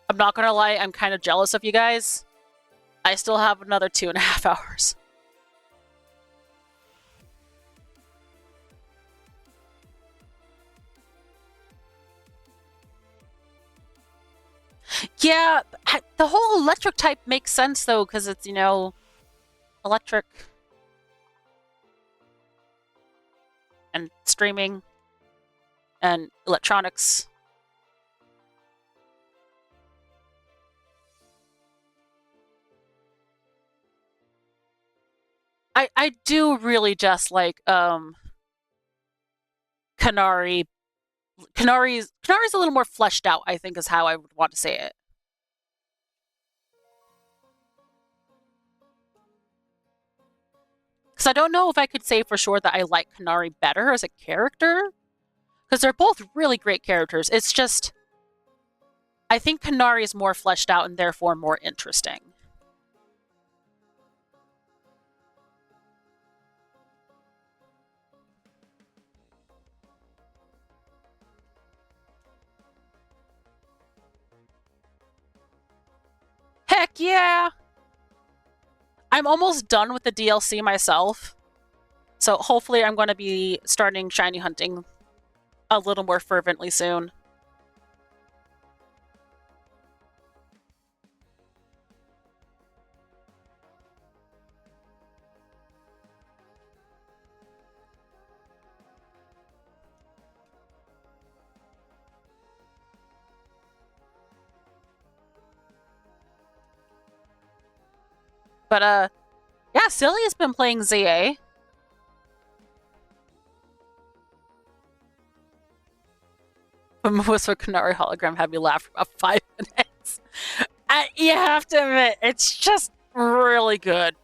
Speaker 1: I'm not gonna lie, I'm kind of jealous of you guys. I still have another 2.5 hours. Yeah, the whole electric type makes sense though, because it's, you know, electric and streaming and electronics. I do really just like Canary. Canary's a little more fleshed out, I think is how I would want to say it. Because I don't know if I could say for sure that I like Canary better as a character. Because they're both really great characters. It's just, I think Canary is more fleshed out and therefore more interesting. Heck yeah! I'm almost done with the DLC myself. So hopefully I'm going to be starting shiny hunting a little more fervently soon. But yeah, Silly has been playing ZA. Most of Canary hologram had me laugh for about 5 minutes. You have to admit, it's just really good.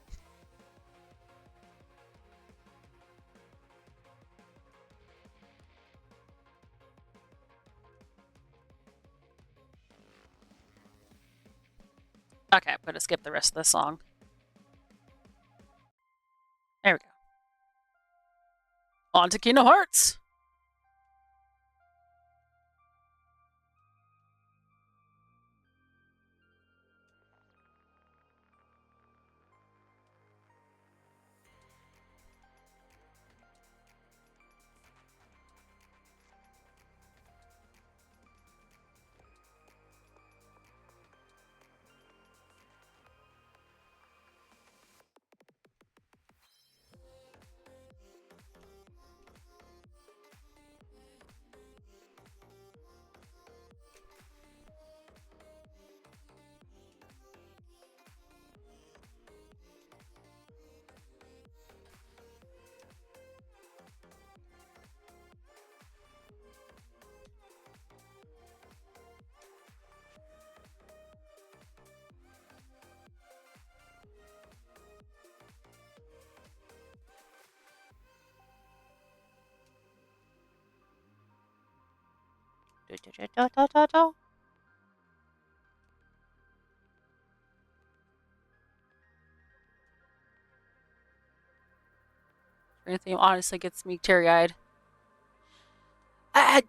Speaker 1: Okay, I'm gonna skip the rest of the song. There we go. On to Kingdom Hearts! Anything honestly gets me teary-eyed.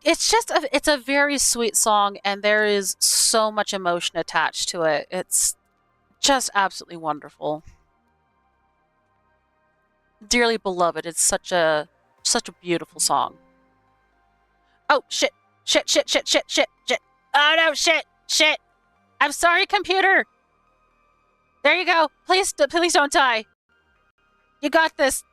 Speaker 1: It's a very sweet song, and there is so much emotion attached to it. It's just absolutely wonderful. Dearly beloved. It's such a beautiful song. Oh shit! Shit! Shit! Shit! Shit! Shit! Shit! Oh no! Shit! Shit! I'm sorry, computer. There you go. Please don't die. You got this.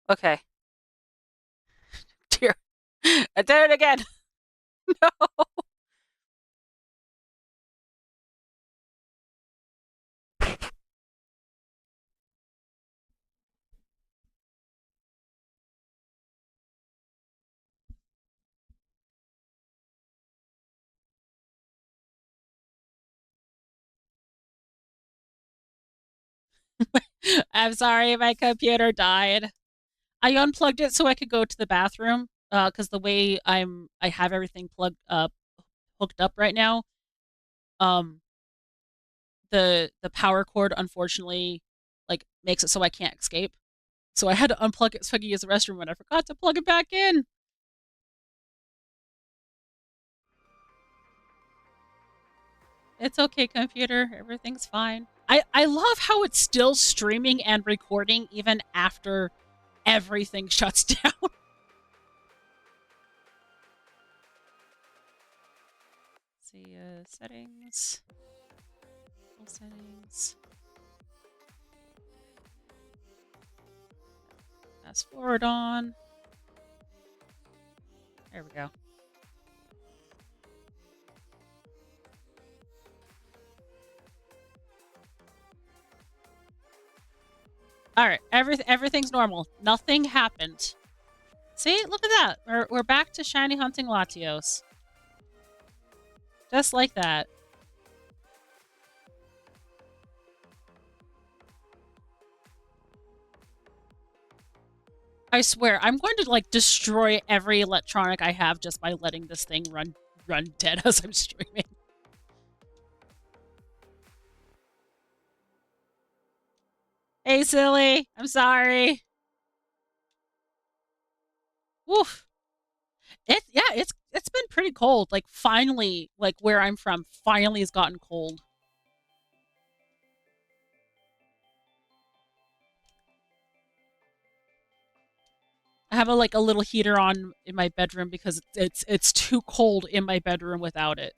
Speaker 1: Okay. Dear. I did it again. No. I'm sorry, my computer died. I unplugged it so I could go to the bathroom. Because the way I have everything plugged up, hooked up right now. Um, the power cord unfortunately like makes it so I can't escape. So I had to unplug it so I could use the restroom, and I forgot to plug it back in. It's okay, computer. Everything's fine. I love how it's still streaming and recording even after everything shuts down. See, settings. Settings. Fast forward on. There we go. All right, everything's normal. Nothing happened. See, look at that. We're back to shiny hunting Latios. Just like that. I swear, I'm going to like destroy every electronic I have just by letting this thing run dead as I'm streaming. Hey, silly. I'm sorry. Woof. It's been pretty cold. Like finally, like where I'm from, finally has gotten cold. I have a little heater on in my bedroom because it's too cold in my bedroom without it.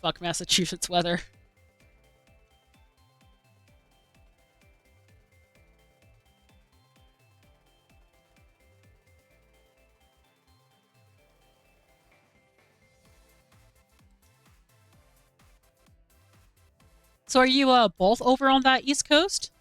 Speaker 1: Fuck Massachusetts weather. So are you both over on that East Coast?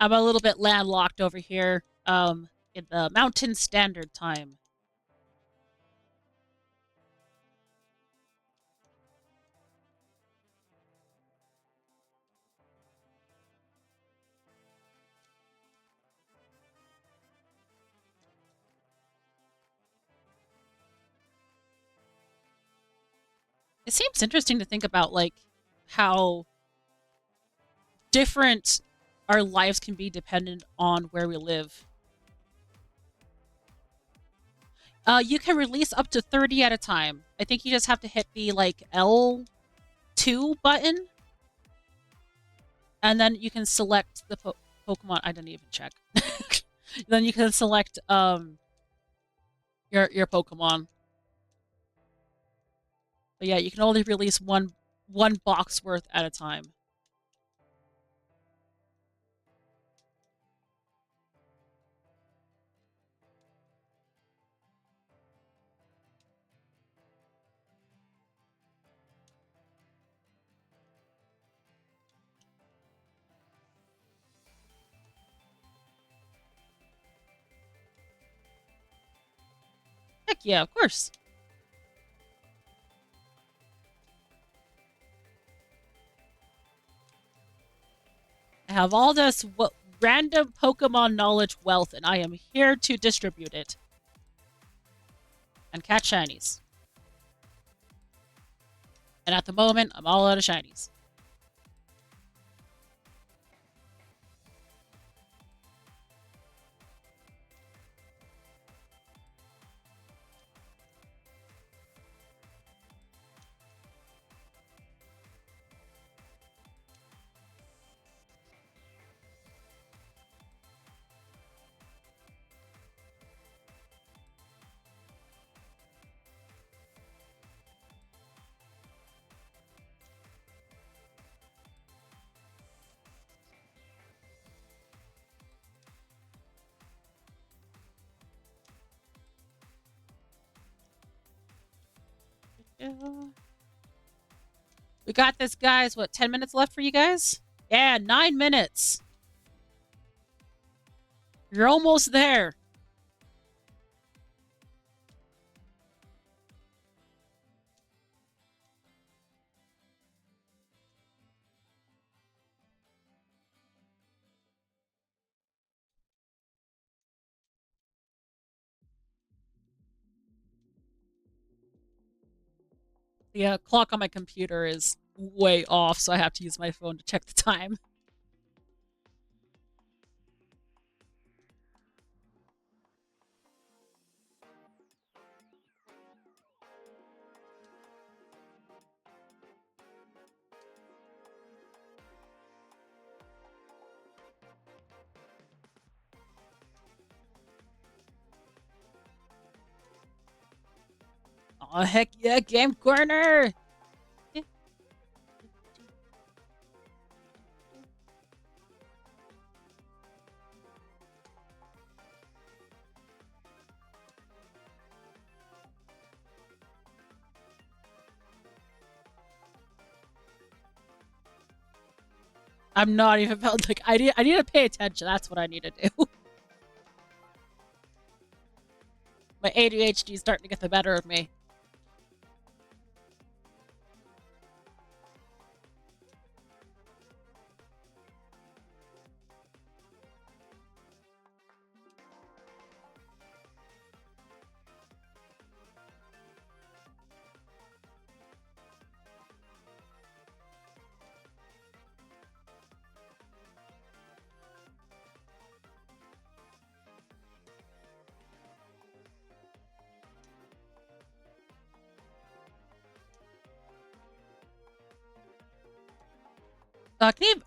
Speaker 1: I'm a little bit landlocked over here, in the Mountain Standard Time. It seems interesting to think about, like, how different our lives can be dependent on where we live. You can release up to 30 at a time. I think you just have to hit the, like, L2 button, and then you can select the Pokemon. I didn't even check. Then you can select your Pokemon. But yeah, you can only release one box worth at a time. Heck yeah, of course. I have all this random Pokemon knowledge wealth, and I am here to distribute it. And catch shinies. And at the moment, I'm all out of shinies. We got this, guys. What, 10 minutes left for you guys? Yeah, 9 minutes. You're almost there. The clock on my computer is way off, so I have to use my phone to check the time. Oh, heck yeah, Game Corner! I'm not even like I need to pay attention. That's what I need to do. My ADHD is starting to get the better of me.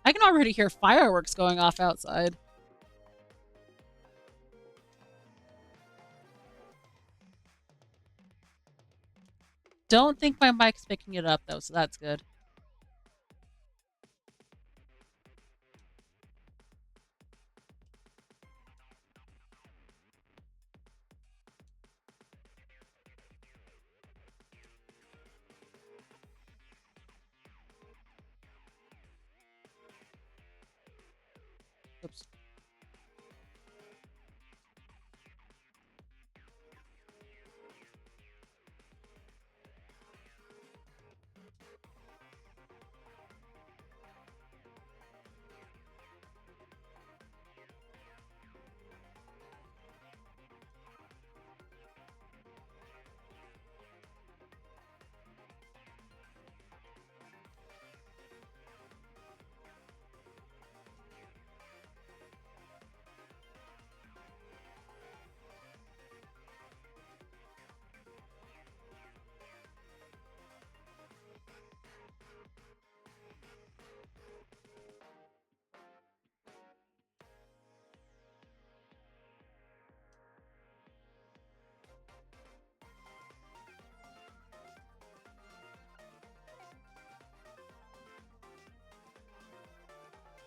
Speaker 1: I can already hear fireworks going off outside. Don't think my mic's picking it up though, so that's good. Oops.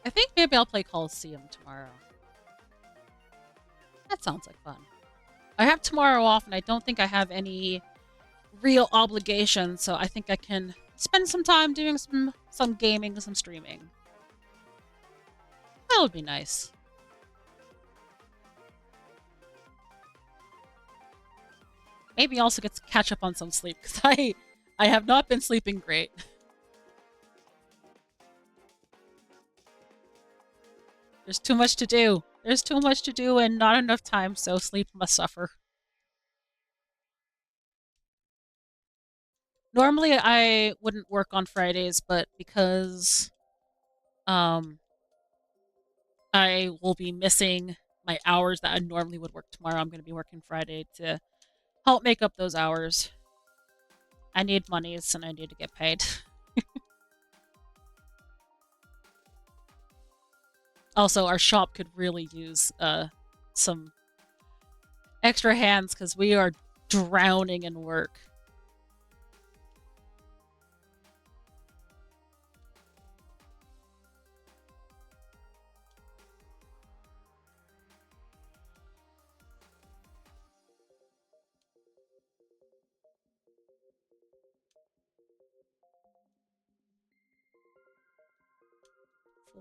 Speaker 1: I think maybe I'll play Coliseum tomorrow. That sounds like fun. I have tomorrow off, and I don't think I have any real obligations, so I think I can spend some time doing some gaming, some streaming. That would be nice. Maybe also get to catch up on some sleep, because I have not been sleeping great. There's too much to do. There's too much to do and not enough time, so sleep must suffer. Normally I wouldn't work on Fridays, but because um I will be missing my hours that I normally would work tomorrow, I'm going to be working Friday to help make up those hours. I need monies and I need to get paid. Also, our shop could really use some extra hands because we are drowning in work.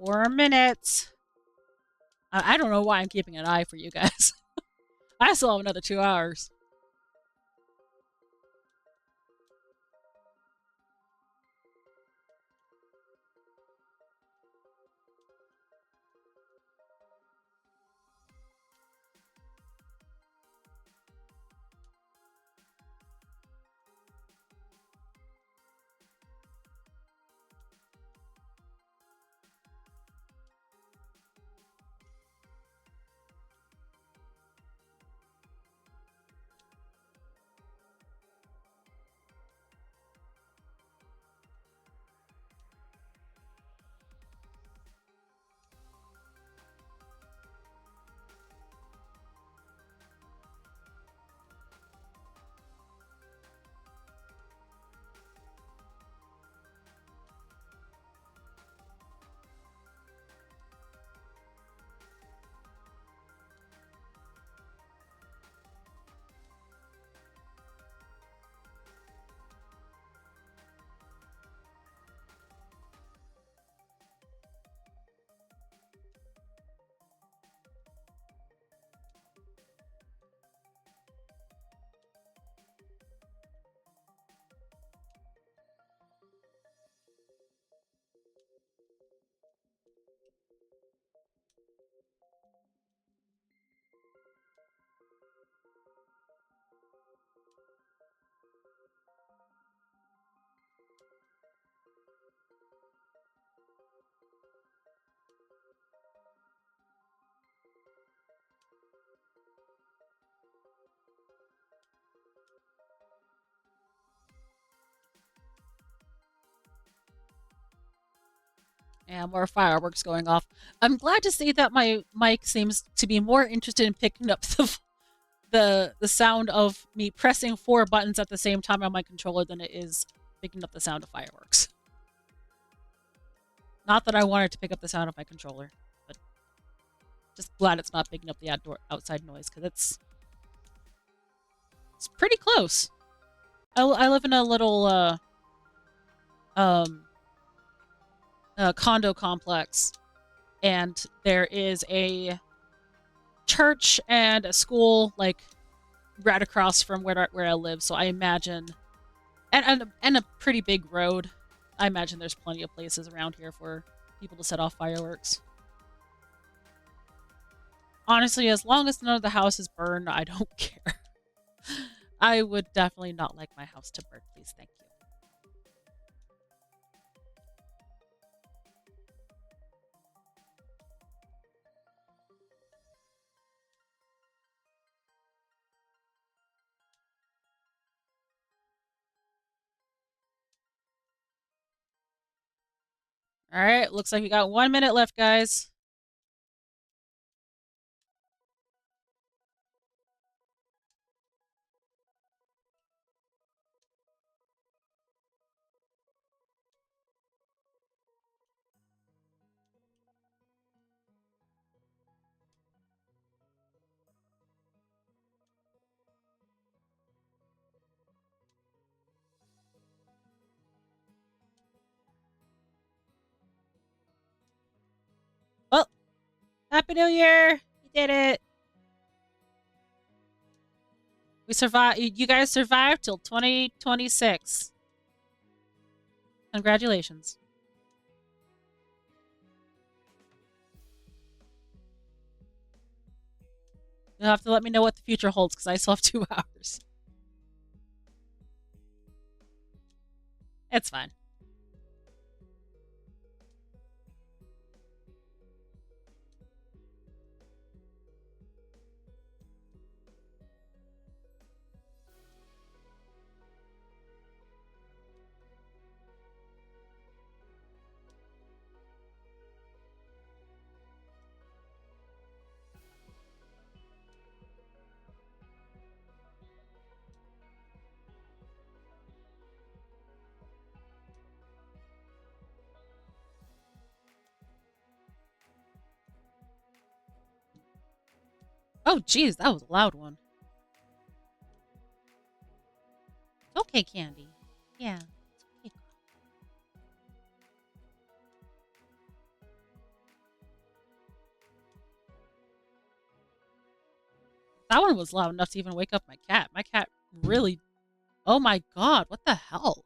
Speaker 1: $4 minutes. I don't know why I'm keeping an eye for you guys. I still have another 2 hours. And more fireworks going off. I'm glad to see that my mic seems to be more interested in picking up the sound of me pressing 4 buttons at the same time on my controller than it is picking up the sound of fireworks. Not that I wanted to pick up the sound of my controller, but just glad it's not picking up the outside noise because it's pretty close. I live in a little um condo complex, and there is a church and a school like right across from where I live. So I imagine, and a pretty big road. I imagine there's plenty of places around here for people to set off fireworks. Honestly, as long as none of the houses burn, I don't care. I would definitely not like my house to burn, please. Thank you. All right, looks like we got 1 minute left, guys. Happy New Year! You did it! We survived. You guys survived till 2026. Congratulations. You'll have to let me know what the future holds because I still have 2 hours. It's fine. Oh, geez, that was a loud one. Okay, Candy. Yeah. It's okay. That one was loud enough to even wake up my cat. My cat really. Oh my god, what the hell?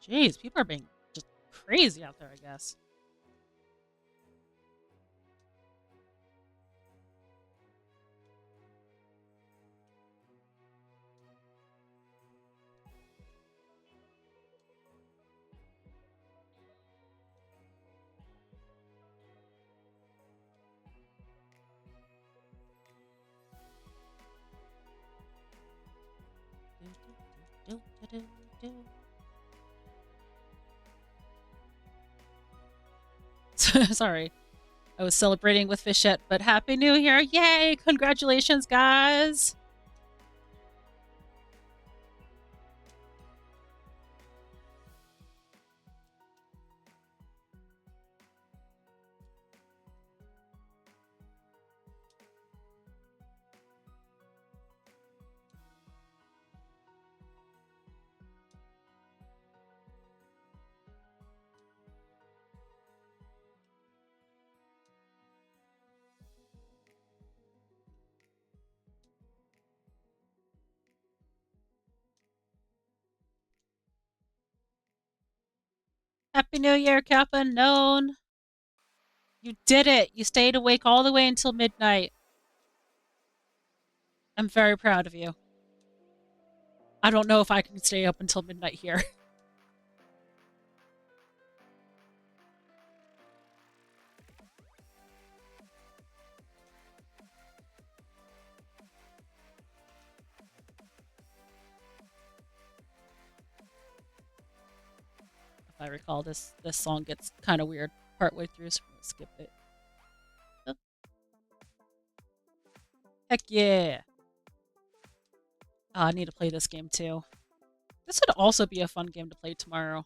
Speaker 1: Jeez, people are being just crazy out there, I guess. Sorry. I was celebrating with Fichette, but Happy New Year! Yay! Congratulations, guys! Happy New Year, Cap Unknown! You did it! You stayed awake all the way until midnight. I'm very proud of you. I don't know if I can stay up until midnight here. If I recall, this song gets kind of weird partway through, so I'm gonna skip it. Oh. Heck yeah! Oh, I need to play this game too. This would also be a fun game to play tomorrow.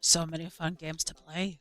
Speaker 1: So many fun games to play.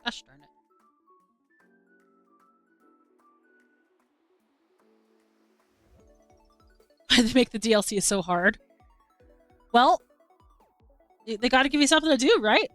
Speaker 1: Gosh darn it. They make the DLC so hard. Well, they got to give you something to do, right?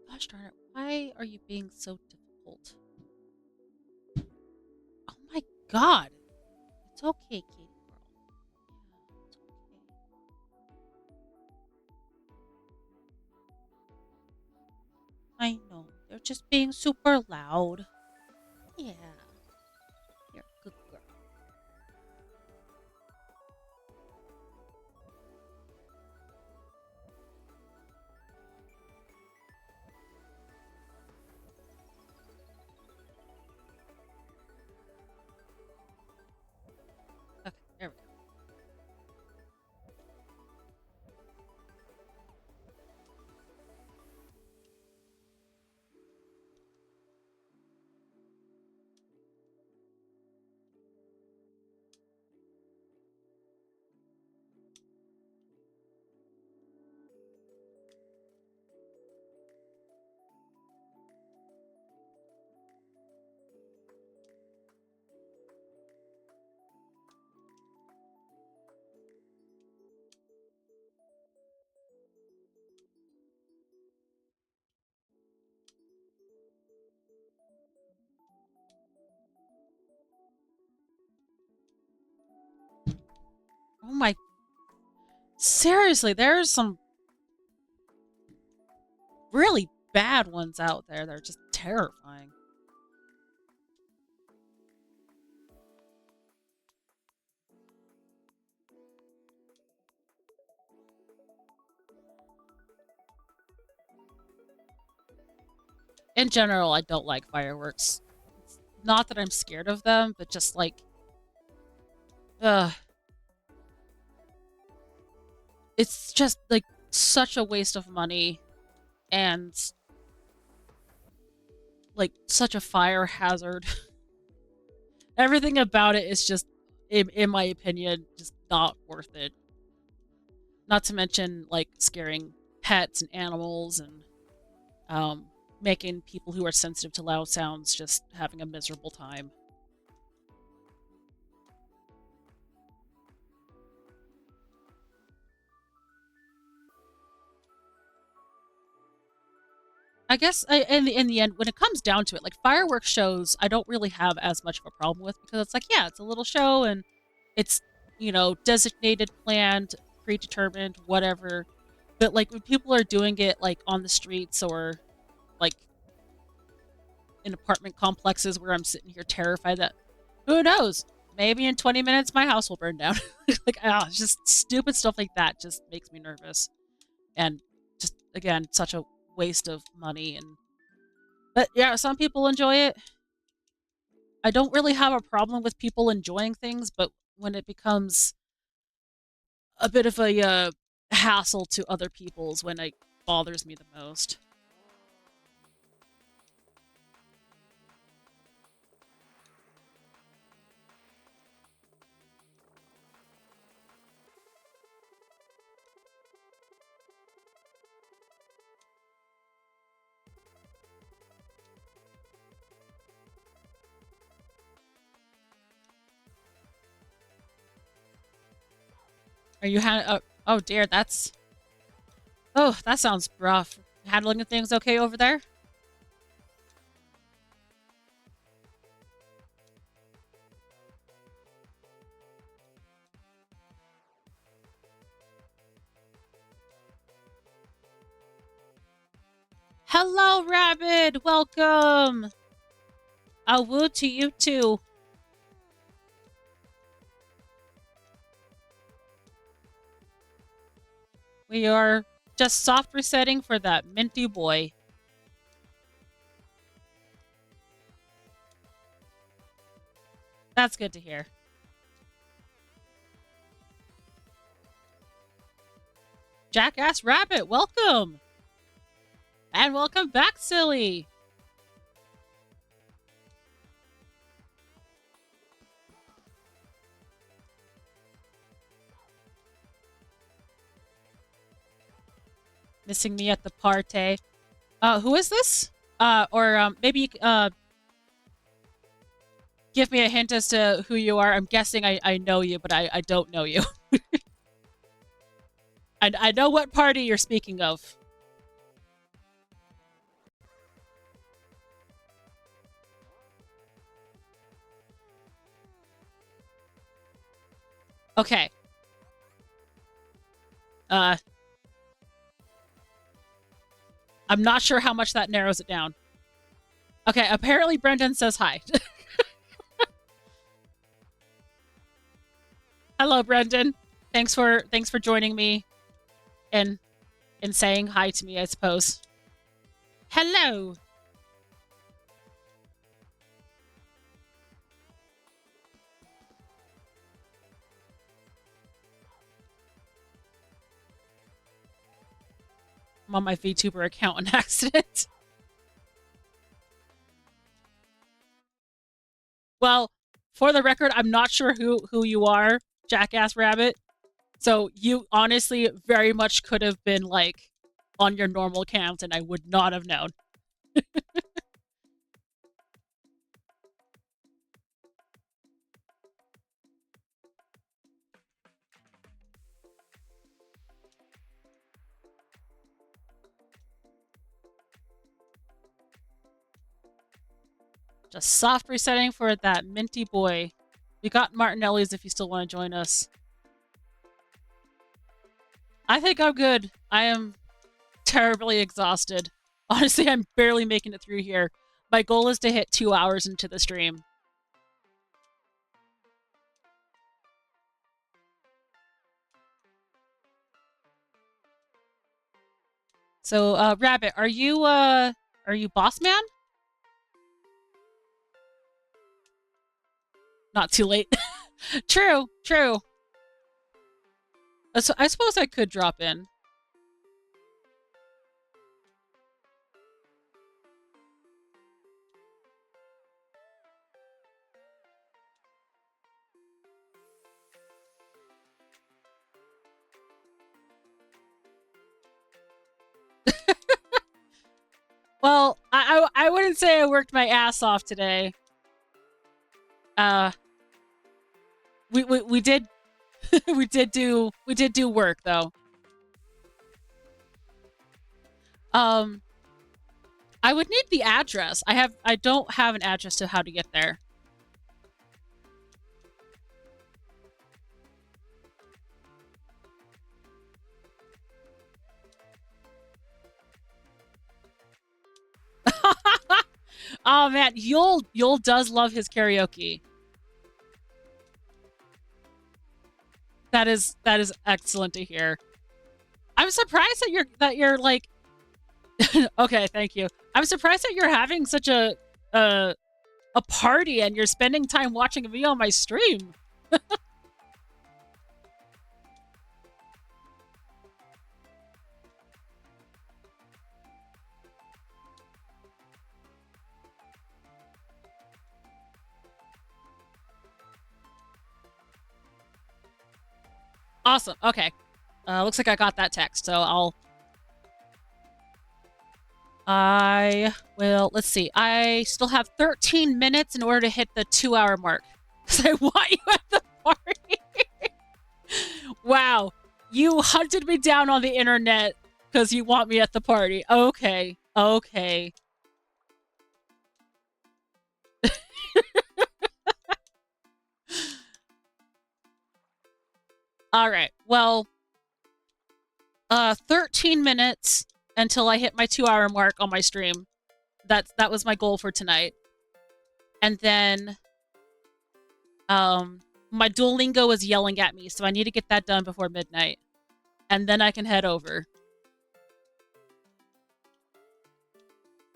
Speaker 1: Gosh darn it. Why are you being so difficult? Oh my god. It's okay, kitty girl. Yeah, it's okay. I know. They're just being super loud. Yeah. You're a good girl. Okay, there we go. Oh my. Seriously, there's some really bad ones out there that are just terrifying. In general, I don't like fireworks. It's not that I'm scared of them, but just like, ugh. It's just like such a waste of money and like such a fire hazard. Everything about it is just, in my opinion, just not worth it. Not to mention like scaring pets and animals and um, making people who are sensitive to loud sounds just having a miserable time. I guess in the end, when it comes down to it, like fireworks shows, I don't really have as much of a problem with because it's like, yeah, it's a little show and it's, designated, planned, predetermined, whatever. But like when people are doing it like on the streets or like in apartment complexes where I'm sitting here terrified that who knows, maybe in 20 minutes my house will burn down. Like, just stupid stuff like that just makes me nervous and just again such a waste of money and but yeah, some people enjoy it. I don't really have a problem with people enjoying things, but when it becomes a bit of a hassle to other people's when it bothers me the most. Are you oh dear, that's that sounds rough. Handling things okay over there? Hello, Rabbit! Welcome! A woo to you too. We are just soft resetting for that minty boy. That's good to hear. Jackass Rabbit, welcome! And welcome back, Silly! Missing me at the party. Who is this? Maybe give me a hint as to who you are. I'm guessing I know you, but I don't know you. I know what party you're speaking of. Okay. I'm not sure how much that narrows it down. Okay, apparently Brendan says hi. Hello, Brendan. Thanks for joining me and saying hi to me, I suppose. Hello. I'm on my VTuber account on accident. Well, for the record, I'm not sure who you are, Jackass Rabbit. So you honestly very much could have been like on your normal account and I would not have known. Just soft resetting for that minty boy. We got Martinelli's if you still want to join us. I think I'm good. I am terribly exhausted. Honestly, I'm barely making it through here. My goal is to hit 2 hours into the stream. So, Rabbit, are you boss man? Not too late. True. So I suppose I could drop in. Well, I wouldn't say I worked my ass off today. We did we did do work though. I would need the address. I don't have an address to how to get there. Oh man, Yul does love his karaoke. That is excellent to hear. I'm surprised that you're like okay, thank you. I'm surprised that you're having such a party and you're spending time watching me on my stream. Awesome. Okay. Looks like I got that text, so let's see. I still have 13 minutes in order to hit the 2-hour mark. Because I want you at the party. Wow. You hunted me down on the internet because you want me at the party. Okay. Alright, well, 13 minutes until I hit my 2-hour mark on my stream. That was my goal for tonight. And then, my Duolingo is yelling at me, so I need to get that done before midnight. And then I can head over.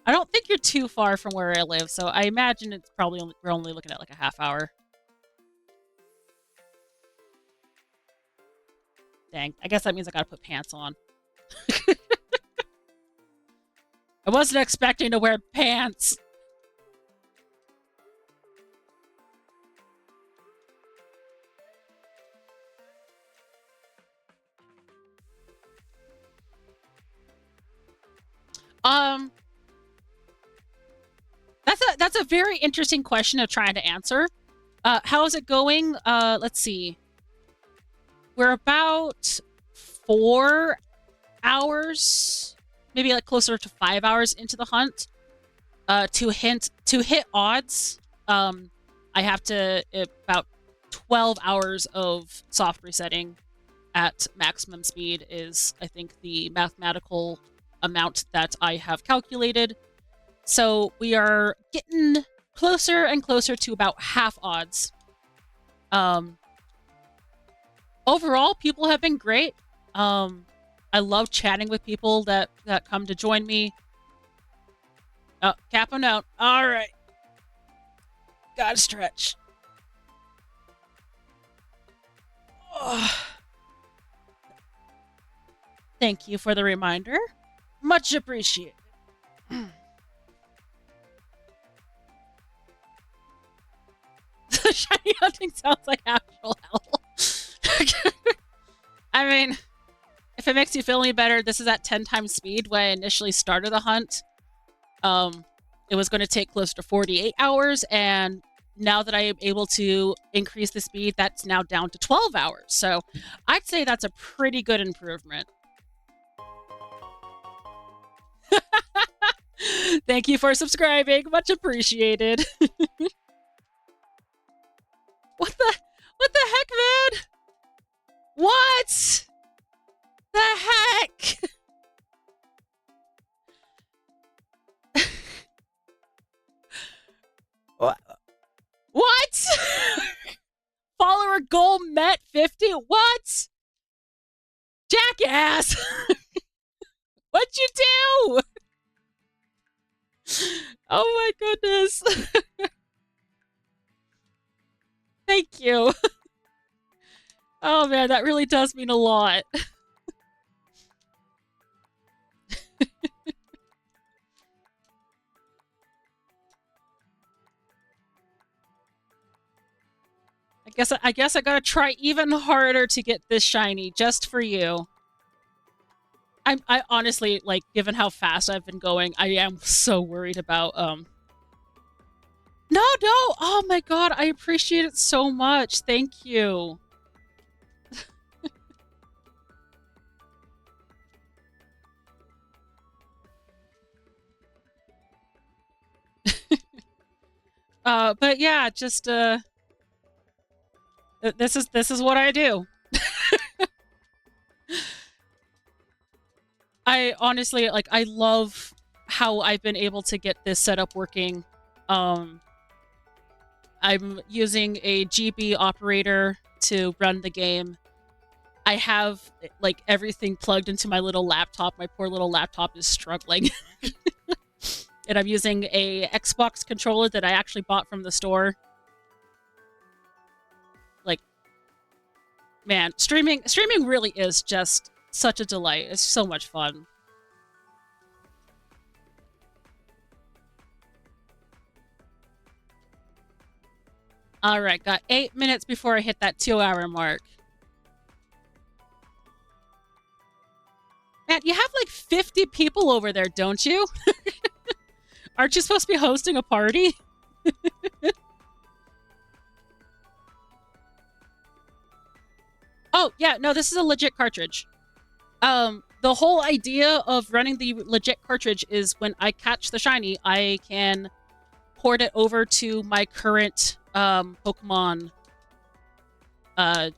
Speaker 1: I don't think you're too far from where I live, so I imagine it's probably we're only looking at like a half hour. Dang, I guess that means I gotta put pants on. I wasn't expecting to wear pants. That's a very interesting question to try to answer. How is it going? Let's see. We're about 4 hours, maybe like closer to 5 hours into the hunt. To hit odds, I have to about 12 hours of soft resetting at maximum speed is, I think, the mathematical amount that I have calculated. So we are getting closer and closer to about half odds. Overall, people have been great. I love chatting with people that come to join me. Oh, cap on out. All right. Gotta stretch. Oh. Thank you for the reminder. Much appreciated. Shiny hunting sounds like actual hell. I mean, if it makes you feel any better, this is at 10 times speed. When I initially started the hunt, it was going to take close to 48 hours, and now that I am able to increase the speed, that's now down to 12 hours. So I'd say that's a pretty good improvement. Thank you for subscribing. Much appreciated. What the heck, man? What the heck? What? Follower goal met 50? What? Jackass! What'd you do? Oh my goodness. Thank you. Oh man, that really does mean a lot. I guess I gotta try even harder to get this shiny just for you. I honestly, like, given how fast I've been going, I am so worried about No, oh my god, I appreciate it so much. Thank you. But yeah, just this is what I do. I honestly, like, I love how I've been able to get this setup working. I'm using a GB operator to run the game. I have, like, everything plugged into my little laptop. My poor little laptop is struggling. And I'm using a Xbox controller that I actually bought from the store. Like, man, streaming really is just such a delight. It's so much fun. All right, got 8 minutes before I hit that 2-hour mark. Man, you have like 50 people over there, don't you? Aren't you supposed to be hosting a party? Oh, yeah, no, this is a legit cartridge. The whole idea of running the legit cartridge is when I catch the shiny, I can port it over to my current Pokemon my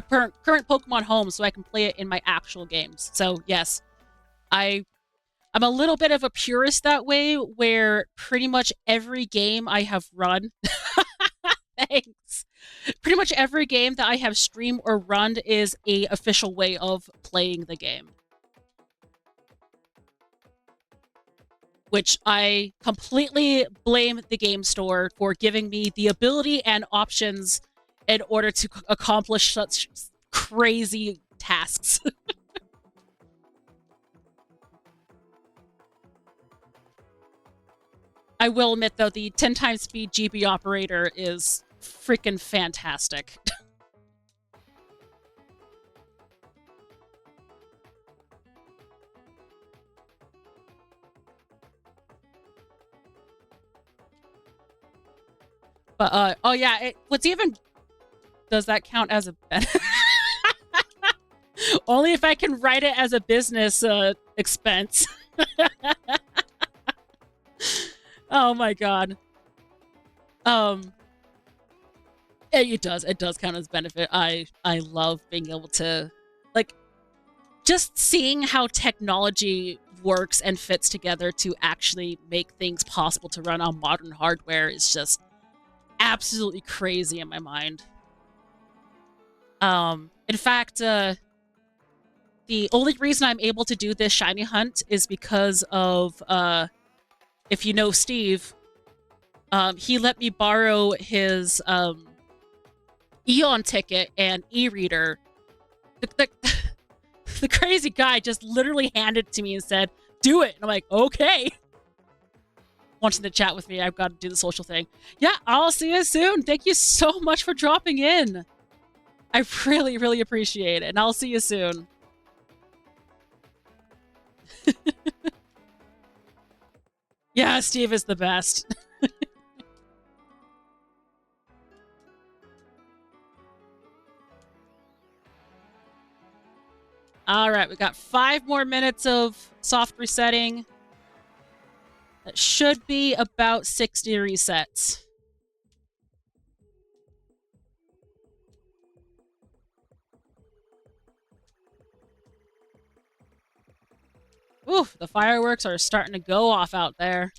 Speaker 1: current Pokemon home, so I can play it in my actual games. So yes, I'm a little bit of a purist that way, where pretty much every game I have run thanks. Pretty much every game that I have streamed or run is a official way of playing the game. Which I completely blame the game store for giving me the ability and options in order to accomplish such crazy tasks. I will admit, though, the 10 times speed GB operator is freaking fantastic. But, oh yeah, what's even... Does that count as a benefit? Only if I can write it as a business expense. Oh my god. It does. It does count as benefit. I love being able to, like, just seeing how technology works and fits together to actually make things possible to run on modern hardware is just absolutely crazy in my mind. In fact, the only reason I'm able to do this shiny hunt is because of, if you know Steve, he let me borrow his, Eon ticket and e-reader. The crazy guy just literally handed it to me and said, do it. And I'm like, okay. Wanting to chat with me, I've got to do the social thing. Yeah, I'll see you soon. Thank you so much for dropping in. I really, really appreciate it. And I'll see you soon. Yeah, Steve is the best. All right, we got 5 more minutes of soft resetting. That should be about 60 resets. Oof, the fireworks are starting to go off out there.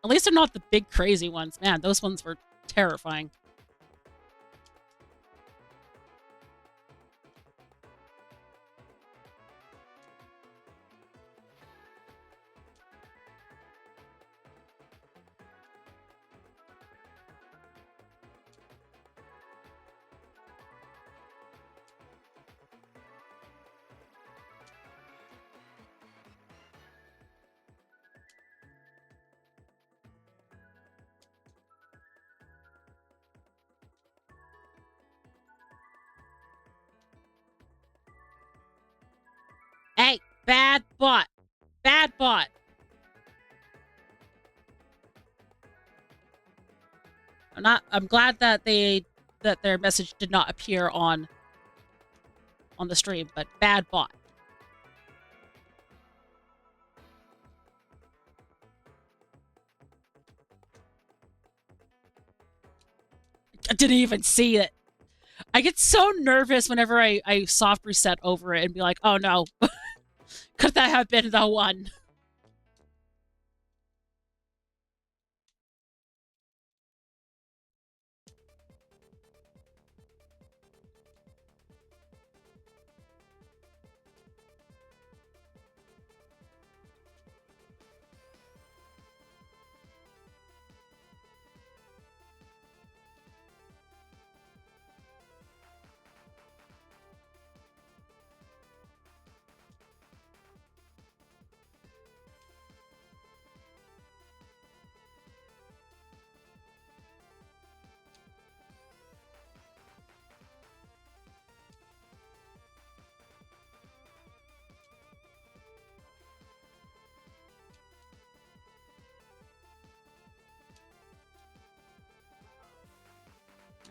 Speaker 1: At least they're not the big crazy ones. Man, those ones were terrifying. Hey, bad bot. Bad bot. I'm glad that their message did not appear on the stream, but bad bot. I didn't even see it. I get so nervous whenever I soft reset over it and be like, oh no, could that have been the one?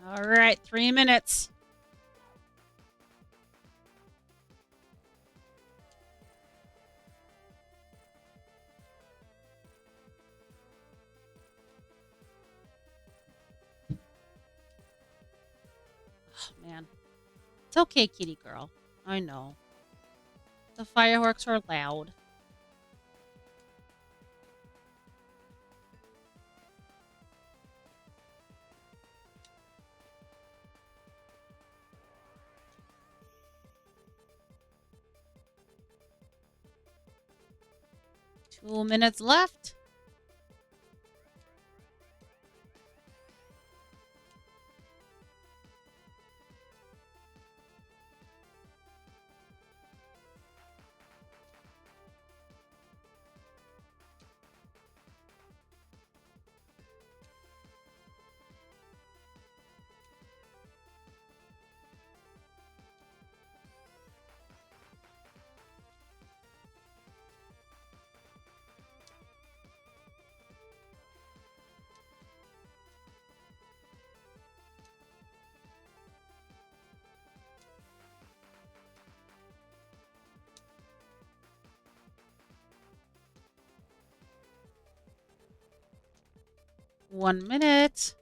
Speaker 1: All right, 3 minutes. Oh, man. It's okay, kitty girl. I know. The fireworks are loud. Two minutes left. 1 minute.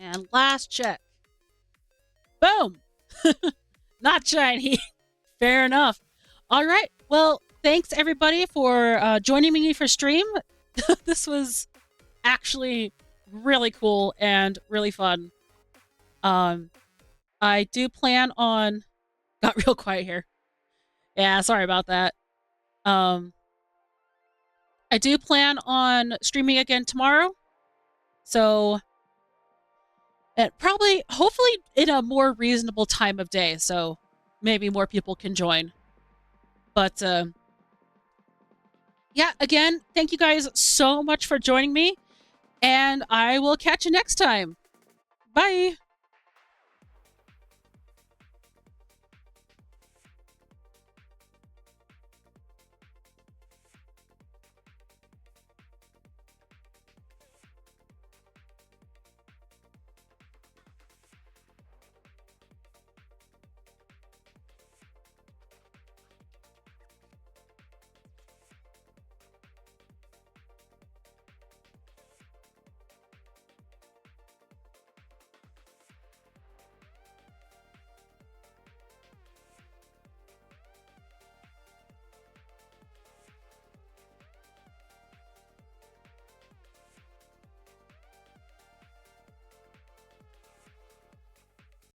Speaker 1: And last check. Boom! Not shiny. Fair enough. All right. Well, thanks everybody for joining me for stream. This was actually really cool and really fun. I do plan on... Got real quiet here. Yeah, sorry about that. I do plan on streaming again tomorrow. So, probably, hopefully in a more reasonable time of day. So maybe more people can join. But, yeah, again, thank you guys so much for joining me. And I will catch you next time. Bye.